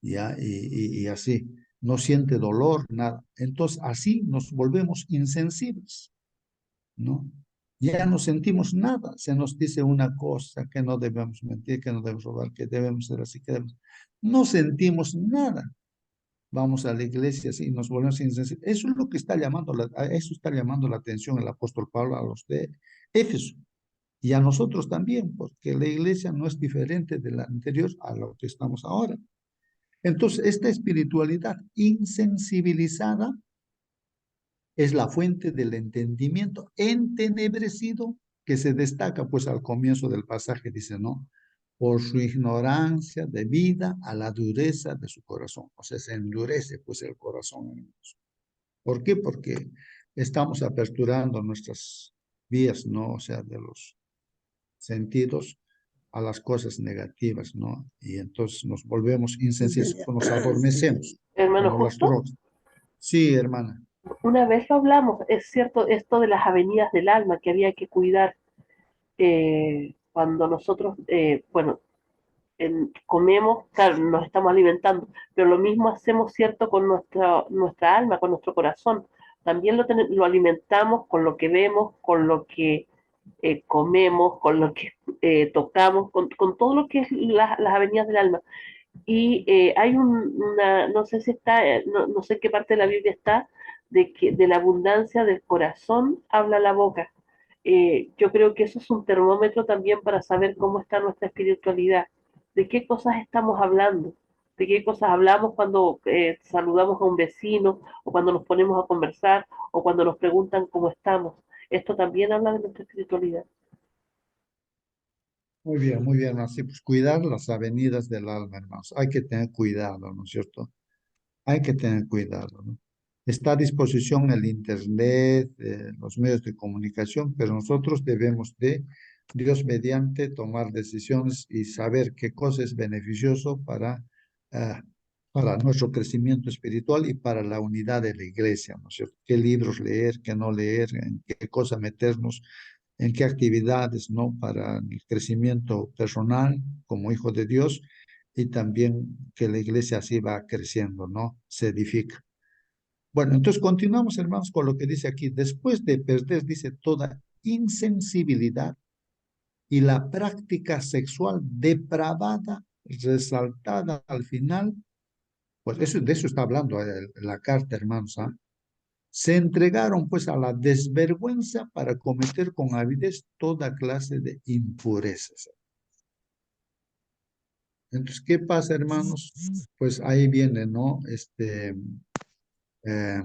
¿Ya? Y así, no siente dolor, nada. Entonces, así nos volvemos insensibles, ¿no? Ya no sentimos nada, se nos dice una cosa, que no debemos mentir, que no debemos robar, que debemos ser así, que debemos... No sentimos nada. Vamos a la iglesia así, nos volvemos insensibles. Eso es lo que está llamando, a eso está llamando la atención el apóstol Pablo a los de Éfeso. Y a nosotros también, porque la iglesia no es diferente de la anterior a lo que estamos ahora. Entonces, esta espiritualidad insensibilizada es la fuente del entendimiento entenebrecido que se destaca pues al comienzo del pasaje, dice, ¿no? Por su ignorancia debida a la dureza de su corazón. O sea, se endurece pues el corazón. ¿Por qué? Porque estamos aperturando nuestras vías, ¿no? O sea, de los sentidos a las cosas negativas, ¿no? Y entonces nos volvemos insensibles, nos adormecemos, Hermano, como las justo, drogas. Sí, hermana. una vez lo hablamos, es cierto esto de las avenidas del alma que había que cuidar cuando nosotros, bueno, comemos, claro, nos estamos alimentando, pero lo mismo hacemos, ¿cierto?, con nuestra alma, con nuestro corazón. También lo alimentamos con lo que vemos, con lo que comemos, con lo que tocamos, con todo lo que es las avenidas del alma. Y hay no sé si está, no sé en qué parte de la Biblia está, de que de la abundancia del corazón habla la boca. Yo creo que eso es un termómetro también para saber cómo está nuestra espiritualidad, de qué cosas estamos hablando, de qué cosas hablamos cuando saludamos a un vecino, o cuando nos ponemos a conversar, o cuando nos preguntan cómo estamos. Esto también habla de nuestra espiritualidad. Muy bien, así pues cuidar las avenidas del alma, hermanos. Hay que tener cuidado, ¿no es cierto? Hay que tener cuidado, ¿no? Está a disposición el internet, los medios de comunicación, pero nosotros debemos de Dios mediante tomar decisiones y saber qué cosa es beneficioso ah, para nuestro crecimiento espiritual y para la unidad de la iglesia, ¿no es cierto? Qué libros leer, qué no leer, en qué cosa meternos, en qué actividades, ¿no? Para el crecimiento personal como hijo de Dios y también que la iglesia así va creciendo, ¿no? Se edifica. Bueno, entonces continuamos, hermanos, con lo que dice aquí. Después de perder, dice, toda insensibilidad y la práctica sexual depravada, resaltada al final, pues eso, de eso está hablando la carta, hermanos, ¿ah? Se entregaron pues a la desvergüenza para cometer con avidez toda clase de impurezas. Entonces, ¿qué pasa, hermanos? Pues ahí viene, ¿no? Eh,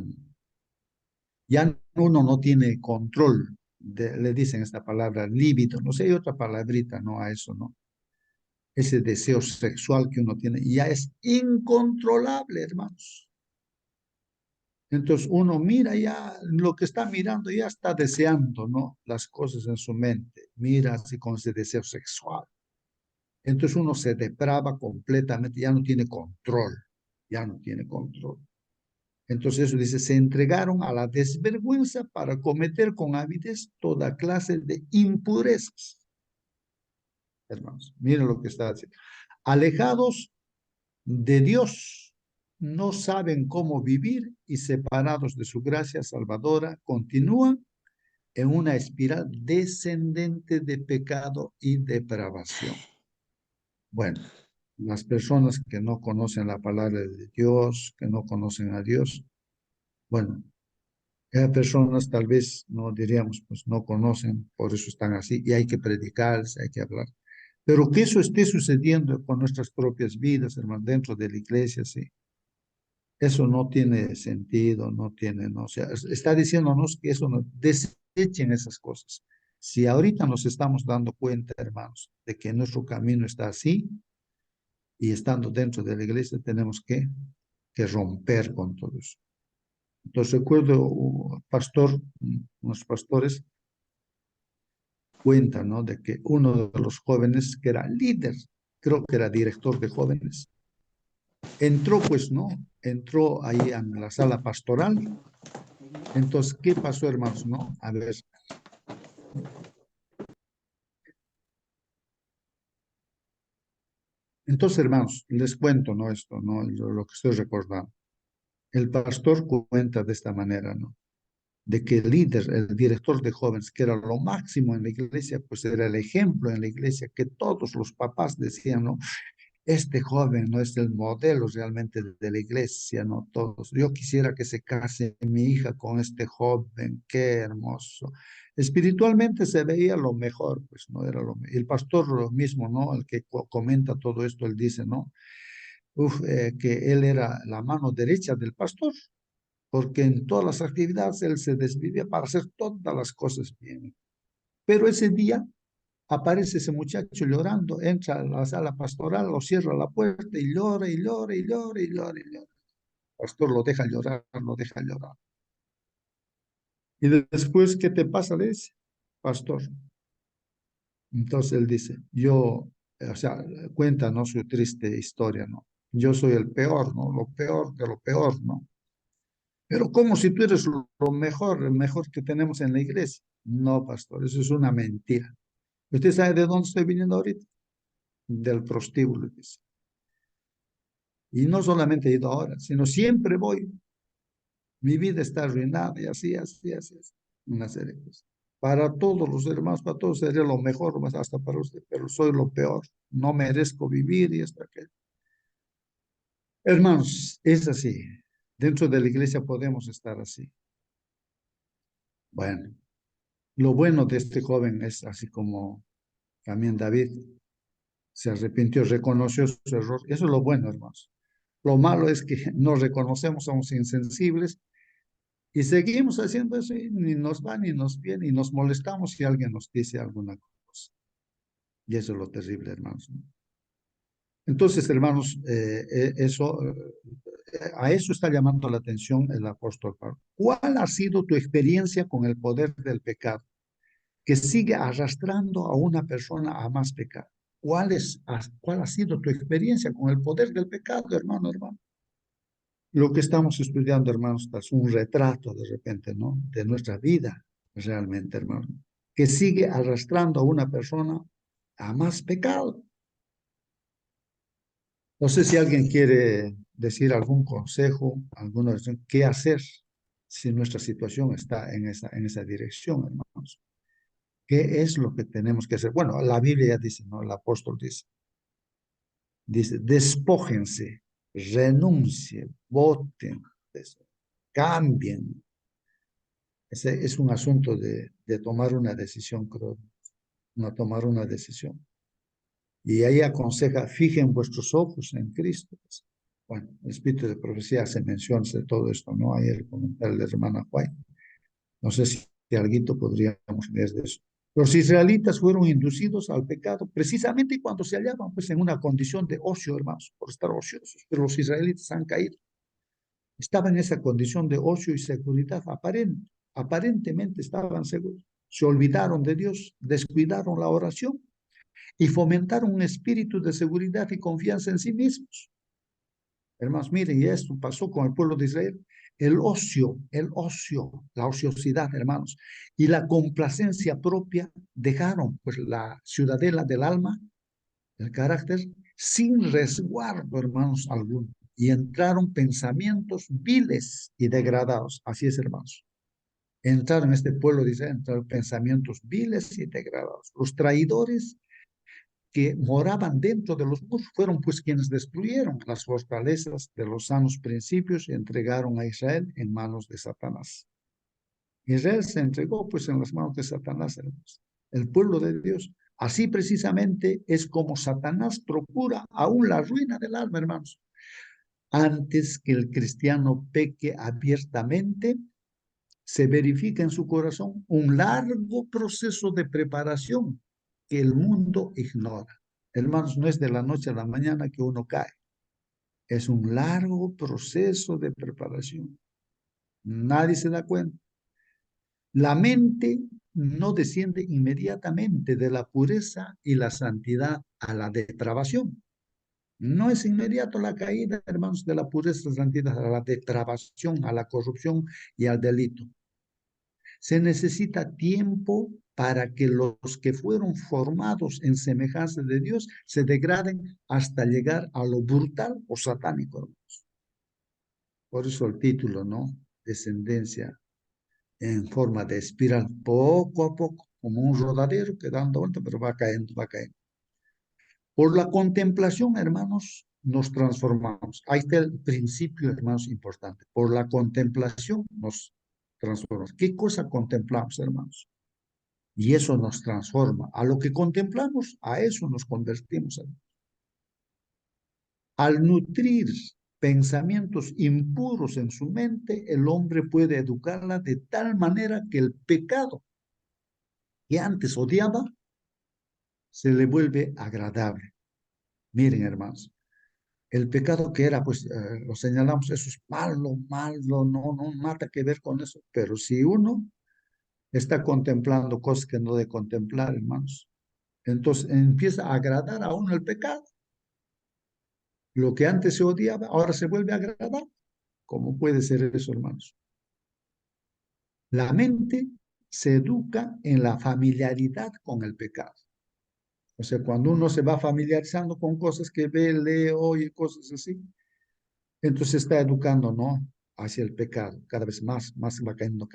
ya uno no tiene control, le dicen esta palabra, líbido, no sé, hay otra palabrita, ¿no? A eso, ¿no? Ese deseo sexual que uno tiene, ya es incontrolable, hermanos. Entonces uno mira ya lo que está mirando, ya está deseando, ¿no? Las cosas en su mente, mira así con ese deseo sexual. Entonces uno se deprava completamente, ya no tiene control, ya no tiene control. Entonces eso dice, se entregaron a la desvergüenza para cometer con avidez toda clase de impurezas. Hermanos, miren lo que está diciendo. Alejados de Dios, no saben cómo vivir y separados de su gracia salvadora, continúan en una espiral descendente de pecado y depravación. Bueno, las personas que no conocen la palabra de Dios, que no conocen a Dios, bueno, esas personas tal vez no diríamos, pues no conocen, por eso están así, y hay que predicarles, hay que hablar. Pero que eso esté sucediendo con nuestras propias vidas, hermano, dentro de la iglesia, sí. Eso no tiene sentido, no tiene, no, o sea, está diciéndonos que eso no, desechen esas cosas. Si ahorita nos estamos dando cuenta, hermanos, de que nuestro camino está así, y estando dentro de la iglesia tenemos que romper con todo eso. Entonces recuerdo un pastor, unos pastores cuentan, ¿no? De que uno de los jóvenes que era líder, creo que era director de jóvenes, entró pues, ¿no? Entró ahí en la sala pastoral. Entonces, ¿qué pasó, hermanos? No, a ver. Entonces, hermanos, les cuento, ¿no? Esto, ¿no? Lo que estoy recordando. El pastor cuenta de esta manera, ¿no? De que el líder, el director de jóvenes, que era lo máximo en la iglesia, pues era el ejemplo en la iglesia, que todos los papás decían, ¿no? Este joven no es el modelo realmente de la iglesia, ¿no? Todos. Yo quisiera que se case mi hija con este joven, qué hermoso. Espiritualmente se veía lo mejor, pues no era lo mejor. El pastor lo mismo, ¿no? El que comenta todo esto, él dice, ¿no? Que él era la mano derecha del pastor, porque en todas las actividades él se desvivía para hacer todas las cosas bien. Pero ese día aparece ese muchacho llorando, entra a la sala pastoral, lo cierra la puerta y llora y llora y llora y llora y llora. El pastor lo deja llorar, lo deja llorar. Y después, ¿qué te pasa? Le dice, pastor. Entonces él dice, yo, o sea, cuenta, ¿no? Su triste historia, ¿no? Yo soy el peor, ¿no? Lo peor de lo peor, ¿no? Pero ¿cómo si tú eres lo mejor, el mejor que tenemos en la iglesia? No, pastor, eso es una mentira. ¿Usted sabe de dónde estoy viniendo ahorita? Del prostíbulo, dice. Y no solamente he ido ahora, sino siempre voy. Mi vida está arruinada y así, así, así, así. Una serie de cosas. Para todos los hermanos, para todos sería lo mejor, más hasta para usted, pero soy lo peor. No merezco vivir y hasta que. Hermanos, es así. Dentro de la iglesia podemos estar así. Bueno, lo bueno de este joven es así como también David se arrepintió, reconoció su error. Eso es lo bueno, hermanos. Lo malo es que no reconocemos, somos insensibles y seguimos haciendo eso y ni nos va ni nos viene y nos molestamos si alguien nos dice alguna cosa. Y eso es lo terrible, hermanos, ¿no? Entonces, hermanos, a eso está llamando la atención el apóstol Pablo. ¿Cuál ha sido tu experiencia con el poder del pecado? que sigue arrastrando a una persona a más pecado. ¿Cuál ha sido tu experiencia con el poder del pecado, hermano? Lo que estamos estudiando, hermanos, es un retrato de repente, ¿no? De nuestra vida, realmente, hermano, que sigue arrastrando a una persona a más pecado. No sé si alguien quiere decir algún consejo, alguna decisión, qué hacer si nuestra situación está en esa dirección, hermanos. ¿Qué es lo que tenemos que hacer? Bueno, la Biblia ya dice, ¿no? El apóstol dice, despójense, renuncien, voten, cambien. Ese es un asunto de tomar una decisión, creo, no tomar una decisión. Y ahí aconseja, fijen vuestros ojos en Cristo. Bueno, el espíritu de profecía hace mención de todo esto, ¿no? Ahí el comentario de la hermana White. No sé si algo podríamos leer de eso. Los israelitas fueron inducidos al pecado precisamente cuando se hallaban pues en una condición de ocio, hermanos, por estar ociosos. Pero los israelitas han caído. Estaban en esa condición de ocio y seguridad aparente. Aparentemente estaban seguros. Se olvidaron de Dios, descuidaron la oración y fomentaron un espíritu de seguridad y confianza en sí mismos. Hermanos, miren, y esto pasó con el pueblo de Israel. El ocio, la ociosidad, hermanos, y la complacencia propia dejaron pues la ciudadela del alma, el carácter, sin resguardo, hermanos, alguno. Y entraron pensamientos viles y degradados. Así es, hermanos. Entraron en este pueblo de Israel, entraron pensamientos viles y degradados. Los traidores que moraban dentro de los muros fueron pues quienes destruyeron las fortalezas de los sanos principios y entregaron a Israel en manos de Satanás. Israel se entregó pues en las manos de Satanás, hermanos, el pueblo de Dios. Así precisamente es como Satanás procura aún la ruina del alma, hermanos. Antes que el cristiano peque abiertamente, se verifica en su corazón un largo proceso de preparación que el mundo ignora. Hermanos, no es de la noche a la mañana que uno cae. Es un largo proceso de preparación. Nadie se da cuenta. La mente no desciende inmediatamente de la pureza y la santidad a la depravación. No es inmediato la caída, hermanos, de la pureza y la santidad a la depravación, a la corrupción y al delito. Se necesita tiempo para que los que fueron formados en semejanza de Dios se degraden hasta llegar a lo brutal o satánico, hermanos. Por eso el título, ¿no? Descendencia en forma de espiral, poco a poco, como un rodadero que dando vuelta, pero va cayendo, va cayendo. Por la contemplación, hermanos, nos transformamos. Ahí está el principio, hermanos, importante. Por la contemplación nos transformamos. ¿Qué cosa contemplamos, hermanos? Y eso nos transforma. A lo que contemplamos, a eso nos convertimos. Al nutrir pensamientos impuros en su mente, el hombre puede educarla de tal manera que el pecado que antes odiaba se le vuelve agradable. Miren, hermanos, el pecado que era, pues lo señalamos, eso es malo, no, nada que ver con eso. Pero si uno está contemplando cosas que no debe contemplar, hermanos, entonces empieza a agradar a uno el pecado. Lo que antes se odiaba, ahora se vuelve a agradar. ¿Cómo puede ser eso, hermanos? La mente se educa en la familiaridad con el pecado. O sea, cuando uno se va familiarizando con cosas que ve, lee, oye, cosas así, entonces está educando, ¿no? Hacia el pecado, cada vez más va cayendo.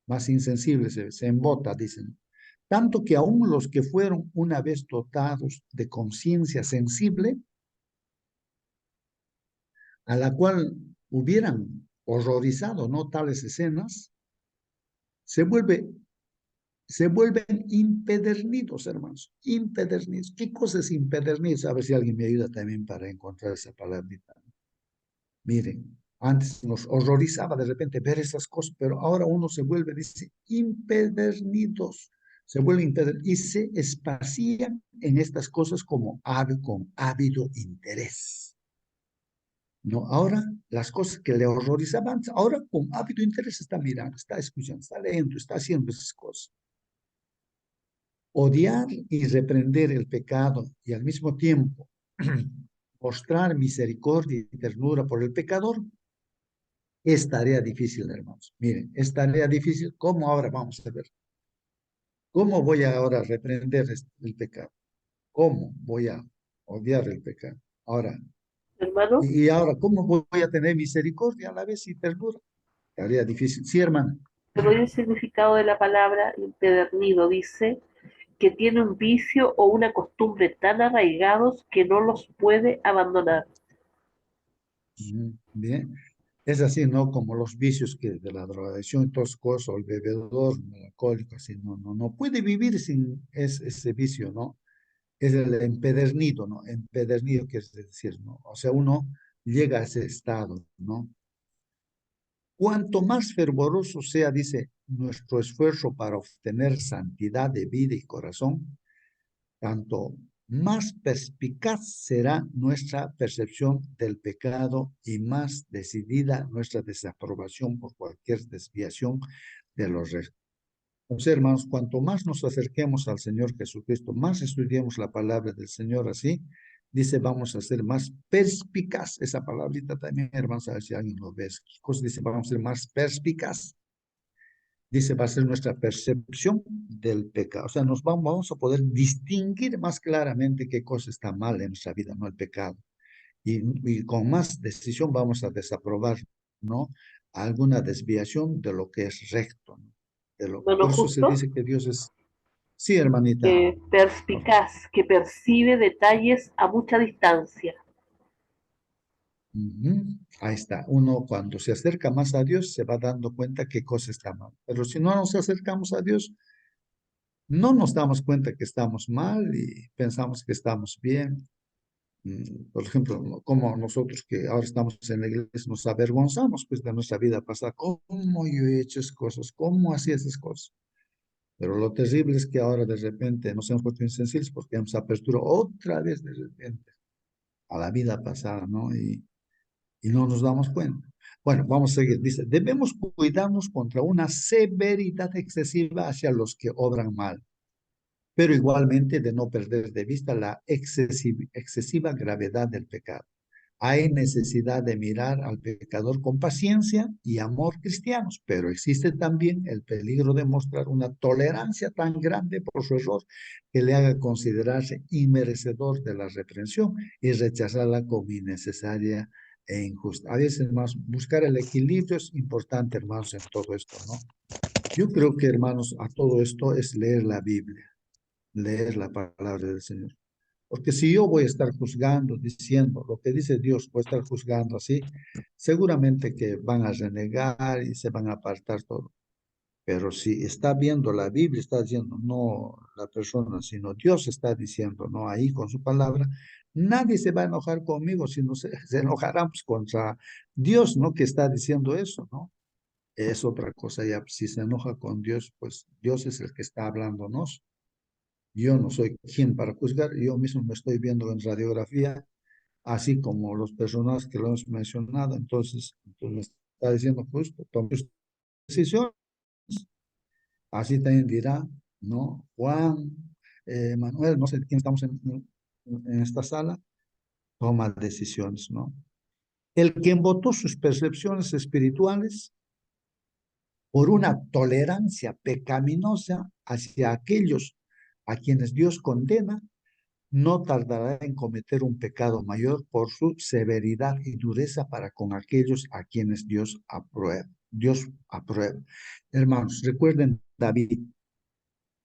Más insensible se embota, dicen. Tanto que aún los que fueron una vez dotados de conciencia sensible, a la cual hubieran horrorizado, ¿no? Tales escenas, se vuelven impedernidos, hermanos, impedernidos. ¿Qué cosa es impedernidos? A ver si alguien me ayuda también para encontrar esa palabrita. Miren, antes nos horrorizaba de repente ver esas cosas, pero ahora uno se vuelve, dice, impedernidos, se vuelve impedernidos y se esparcían en estas cosas como con ávido interés. No, ahora las cosas que le horrorizaban, ahora con ávido interés está mirando, está escuchando, está leyendo, está haciendo esas cosas. odiar y reprender el pecado y al mismo tiempo mostrar misericordia y ternura por el pecador, es tarea difícil, hermanos. Miren, es tarea difícil. ¿Cómo ahora vamos a ver? ¿Cómo voy ahora a reprender el pecado? ¿Cómo voy a odiar el pecado? Ahora, Hermano, y ahora, ¿cómo voy a tener misericordia a la vez y ternura? Tarea difícil. Sí, hermano. te doy el significado de la palabra empedernido. Dice que tiene un vicio o una costumbre tan arraigados que no los puede abandonar. Bien. Es así, ¿no? Como los vicios que de la drogadicción y todas cosas, o el bebedor, el alcohólico, así, no puede vivir sin ese vicio, ¿no? Es el empedernido, ¿no? Empedernido, que es decir, ¿no? O sea, uno llega a ese estado, ¿no? Cuanto más fervoroso sea, dice, nuestro esfuerzo para obtener santidad de vida y corazón, tanto más perspicaz será nuestra percepción del pecado y más decidida nuestra desaprobación por cualquier desviación de los restos. Entonces, hermanos, cuanto más nos acerquemos al Señor Jesucristo, más estudiemos la palabra del Señor así, dice, vamos a ser más perspicaz. Esa palabrita también, hermanos, a ver si alguien lo ve. ¿Qué cosa dice? Vamos a ser más perspicaz. Dice, va a ser nuestra percepción del pecado. O sea, vamos a poder distinguir más claramente qué cosa está mal en nuestra vida, ¿no? El pecado. Y con más decisión vamos a desaprobar, ¿no? Alguna desviación de lo que es recto, ¿no? Hermano Por eso se justo, dice que Dios es, sí, hermanita, por favor. perspicaz, que percibe detalles a mucha distancia. Ujú. Ahí está. Uno cuando se acerca más a Dios se va dando cuenta qué cosa está mal. Pero si no nos acercamos a Dios, no nos damos cuenta que estamos mal y pensamos que estamos bien. Por ejemplo, como nosotros que ahora estamos en la iglesia nos avergonzamos pues de nuestra vida pasada. ¿Cómo yo he hecho esas cosas? ¿Cómo hacía esas cosas? Pero lo terrible es que ahora de repente nos hemos puesto insensibles porque hemos apertura otra vez de repente a la vida pasada, ¿no? Y no nos damos cuenta. Bueno, vamos a seguir. Dice, debemos cuidarnos contra una severidad excesiva hacia los que obran mal, pero igualmente de no perder de vista la excesiva gravedad del pecado. Hay necesidad de mirar al pecador con paciencia y amor cristianos, pero existe también el peligro de mostrar una tolerancia tan grande por su error que le haga considerarse inmerecedor de la reprensión y rechazarla como innecesaria e injusta. A veces, hermanos, buscar el equilibrio es importante, hermanos, en todo esto, ¿no? Yo creo que, hermanos, a todo esto es leer la Biblia, leer la palabra del Señor. Porque si yo voy a estar juzgando, diciendo lo que dice Dios, voy a estar juzgando así, seguramente que van a renegar y se van a apartar todo. Pero si está viendo la Biblia, está diciendo, no la persona, sino Dios está diciendo, no ahí con su palabra, nadie se va a enojar conmigo, sino se enojarán pues, contra Dios, ¿no? Que está diciendo eso, ¿no? Es otra cosa ya. Si se enoja con Dios, pues Dios es el que está hablándonos. Yo no soy quien para juzgar, yo mismo me estoy viendo en radiografía, así como los personajes que lo hemos mencionado, entonces me está diciendo justo, tome sus decisiones, así también dirá, ¿no? Juan, Manuel, no sé quién estamos en esta sala, toma decisiones, ¿no? El quien votó sus percepciones espirituales por una tolerancia pecaminosa hacia aquellos a quienes Dios condena, no tardará en cometer un pecado mayor por su severidad y dureza para con aquellos a quienes Dios aprueba. Dios aprueba. Hermanos, recuerden David,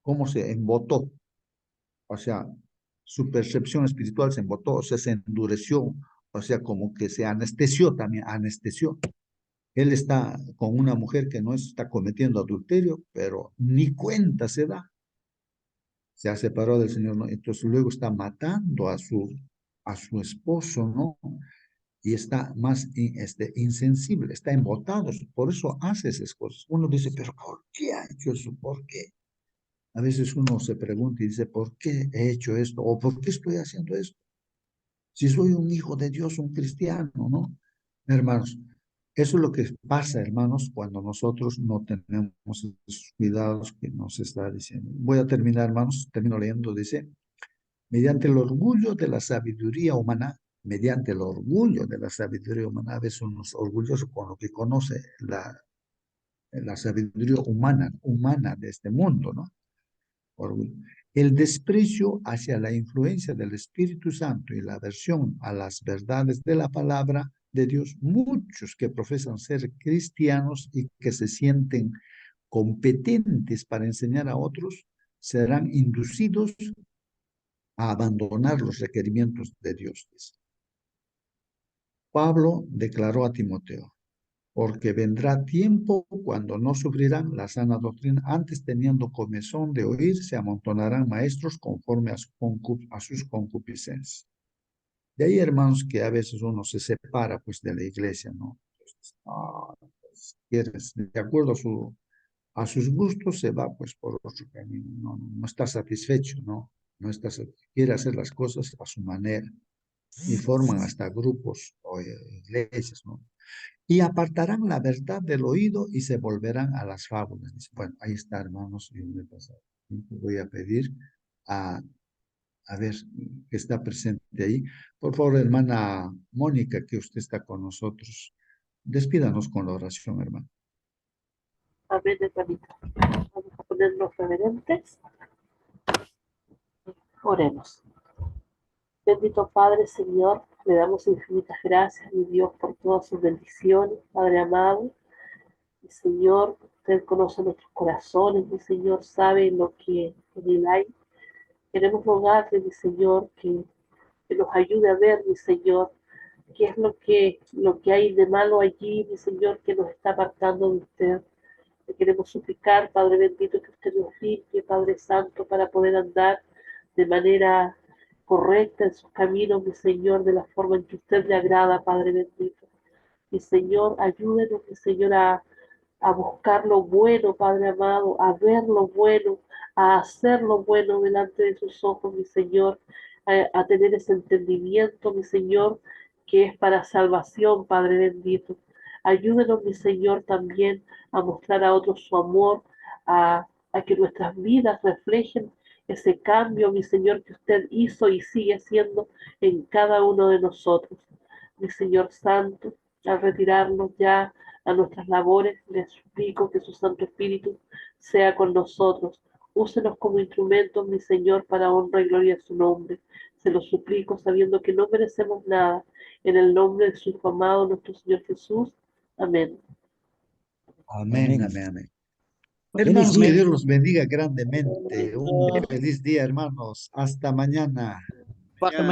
cómo se embotó, o sea, su percepción espiritual se embotó, o sea, se endureció, o sea, como que se anestesió también, anestesió. Él está con una mujer que no está cometiendo adulterio, pero ni cuenta se da. Se ha separado del Señor, ¿no? Entonces luego está matando a su esposo, ¿no? Y está más insensible, está embotado, por eso hace esas cosas. Uno dice, pero ¿por qué ha hecho eso? ¿Por qué? A veces uno se pregunta y dice, ¿por qué he hecho esto? ¿O por qué estoy haciendo esto? Si soy un hijo de Dios, un cristiano, ¿no? Hermanos, Eso es lo que pasa, hermanos, cuando nosotros no tenemos esos cuidados que nos está diciendo. Voy a terminar, hermanos, termino leyendo, dice, mediante el orgullo de la sabiduría humana, mediante el orgullo de la sabiduría humana, a veces uno es orgulloso con lo que conoce la sabiduría humana de este mundo, ¿no? Orgullo. El desprecio hacia la influencia del Espíritu Santo y la aversión a las verdades de la palabra de Dios, muchos que profesan ser cristianos y que se sienten competentes para enseñar a otros, serán inducidos a abandonar los requerimientos de Dios. Pablo declaró a Timoteo, porque vendrá tiempo cuando no sufrirán la sana doctrina, antes teniendo comezón de oír, se amontonarán maestros conforme a sus concupiscencias. De ahí, hermanos, que a veces uno se separa pues de la iglesia, ¿no? Pues, quieres, de acuerdo a sus gustos, se va pues por otro camino, no está satisfecho, ¿no? No está, quiere hacer las cosas a su manera y forman hasta grupos o iglesias, ¿no? Y apartarán la verdad del oído y se volverán a las fábulas. Dice, bueno, ahí está, hermanos, y me pasa. Voy a pedir a ver que está presente ahí. Por favor, hermana Mónica, que usted está con nosotros. Despídanos con la oración, hermano. Amén, hermanito. Vamos a ponernos reverentes. Oremos. Bendito Padre, Señor, le damos infinitas gracias, mi Dios, por todas sus bendiciones, Padre amado. Mi Señor, usted conoce nuestros corazones, mi Señor, sabe lo que en él hay. Queremos rogarle, mi Señor, que nos ayude a ver, mi Señor, qué es lo que hay de malo allí, mi Señor, que nos está apartando de usted. Le queremos suplicar, Padre bendito, que usted nos limpie, Padre Santo, para poder andar de manera correcta en sus caminos, mi Señor, de la forma en que usted le agrada, Padre bendito. Mi Señor, ayúdenos, mi Señor, a buscar lo bueno, Padre amado, a ver lo bueno, a hacer lo bueno delante de sus ojos, mi Señor, a tener ese entendimiento, mi Señor, que es para salvación, Padre bendito. Ayúdenos, mi Señor, también a mostrar a otros su amor, a que nuestras vidas reflejen ese cambio, mi Señor, que usted hizo y sigue haciendo en cada uno de nosotros. Mi Señor Santo, al retirarnos ya a nuestras labores, les suplico que su Santo Espíritu sea con nosotros. Úsenos como instrumentos, mi Señor, para honra y gloria de su nombre. Se lo suplico sabiendo que no merecemos nada. En el nombre de su Hijo amado, nuestro Señor Jesús. Amén. Amén, Amén. amén, amén. Feliz Hermanos, que día. Dios los bendiga grandemente. Un feliz día, hermanos. Hasta mañana. Hasta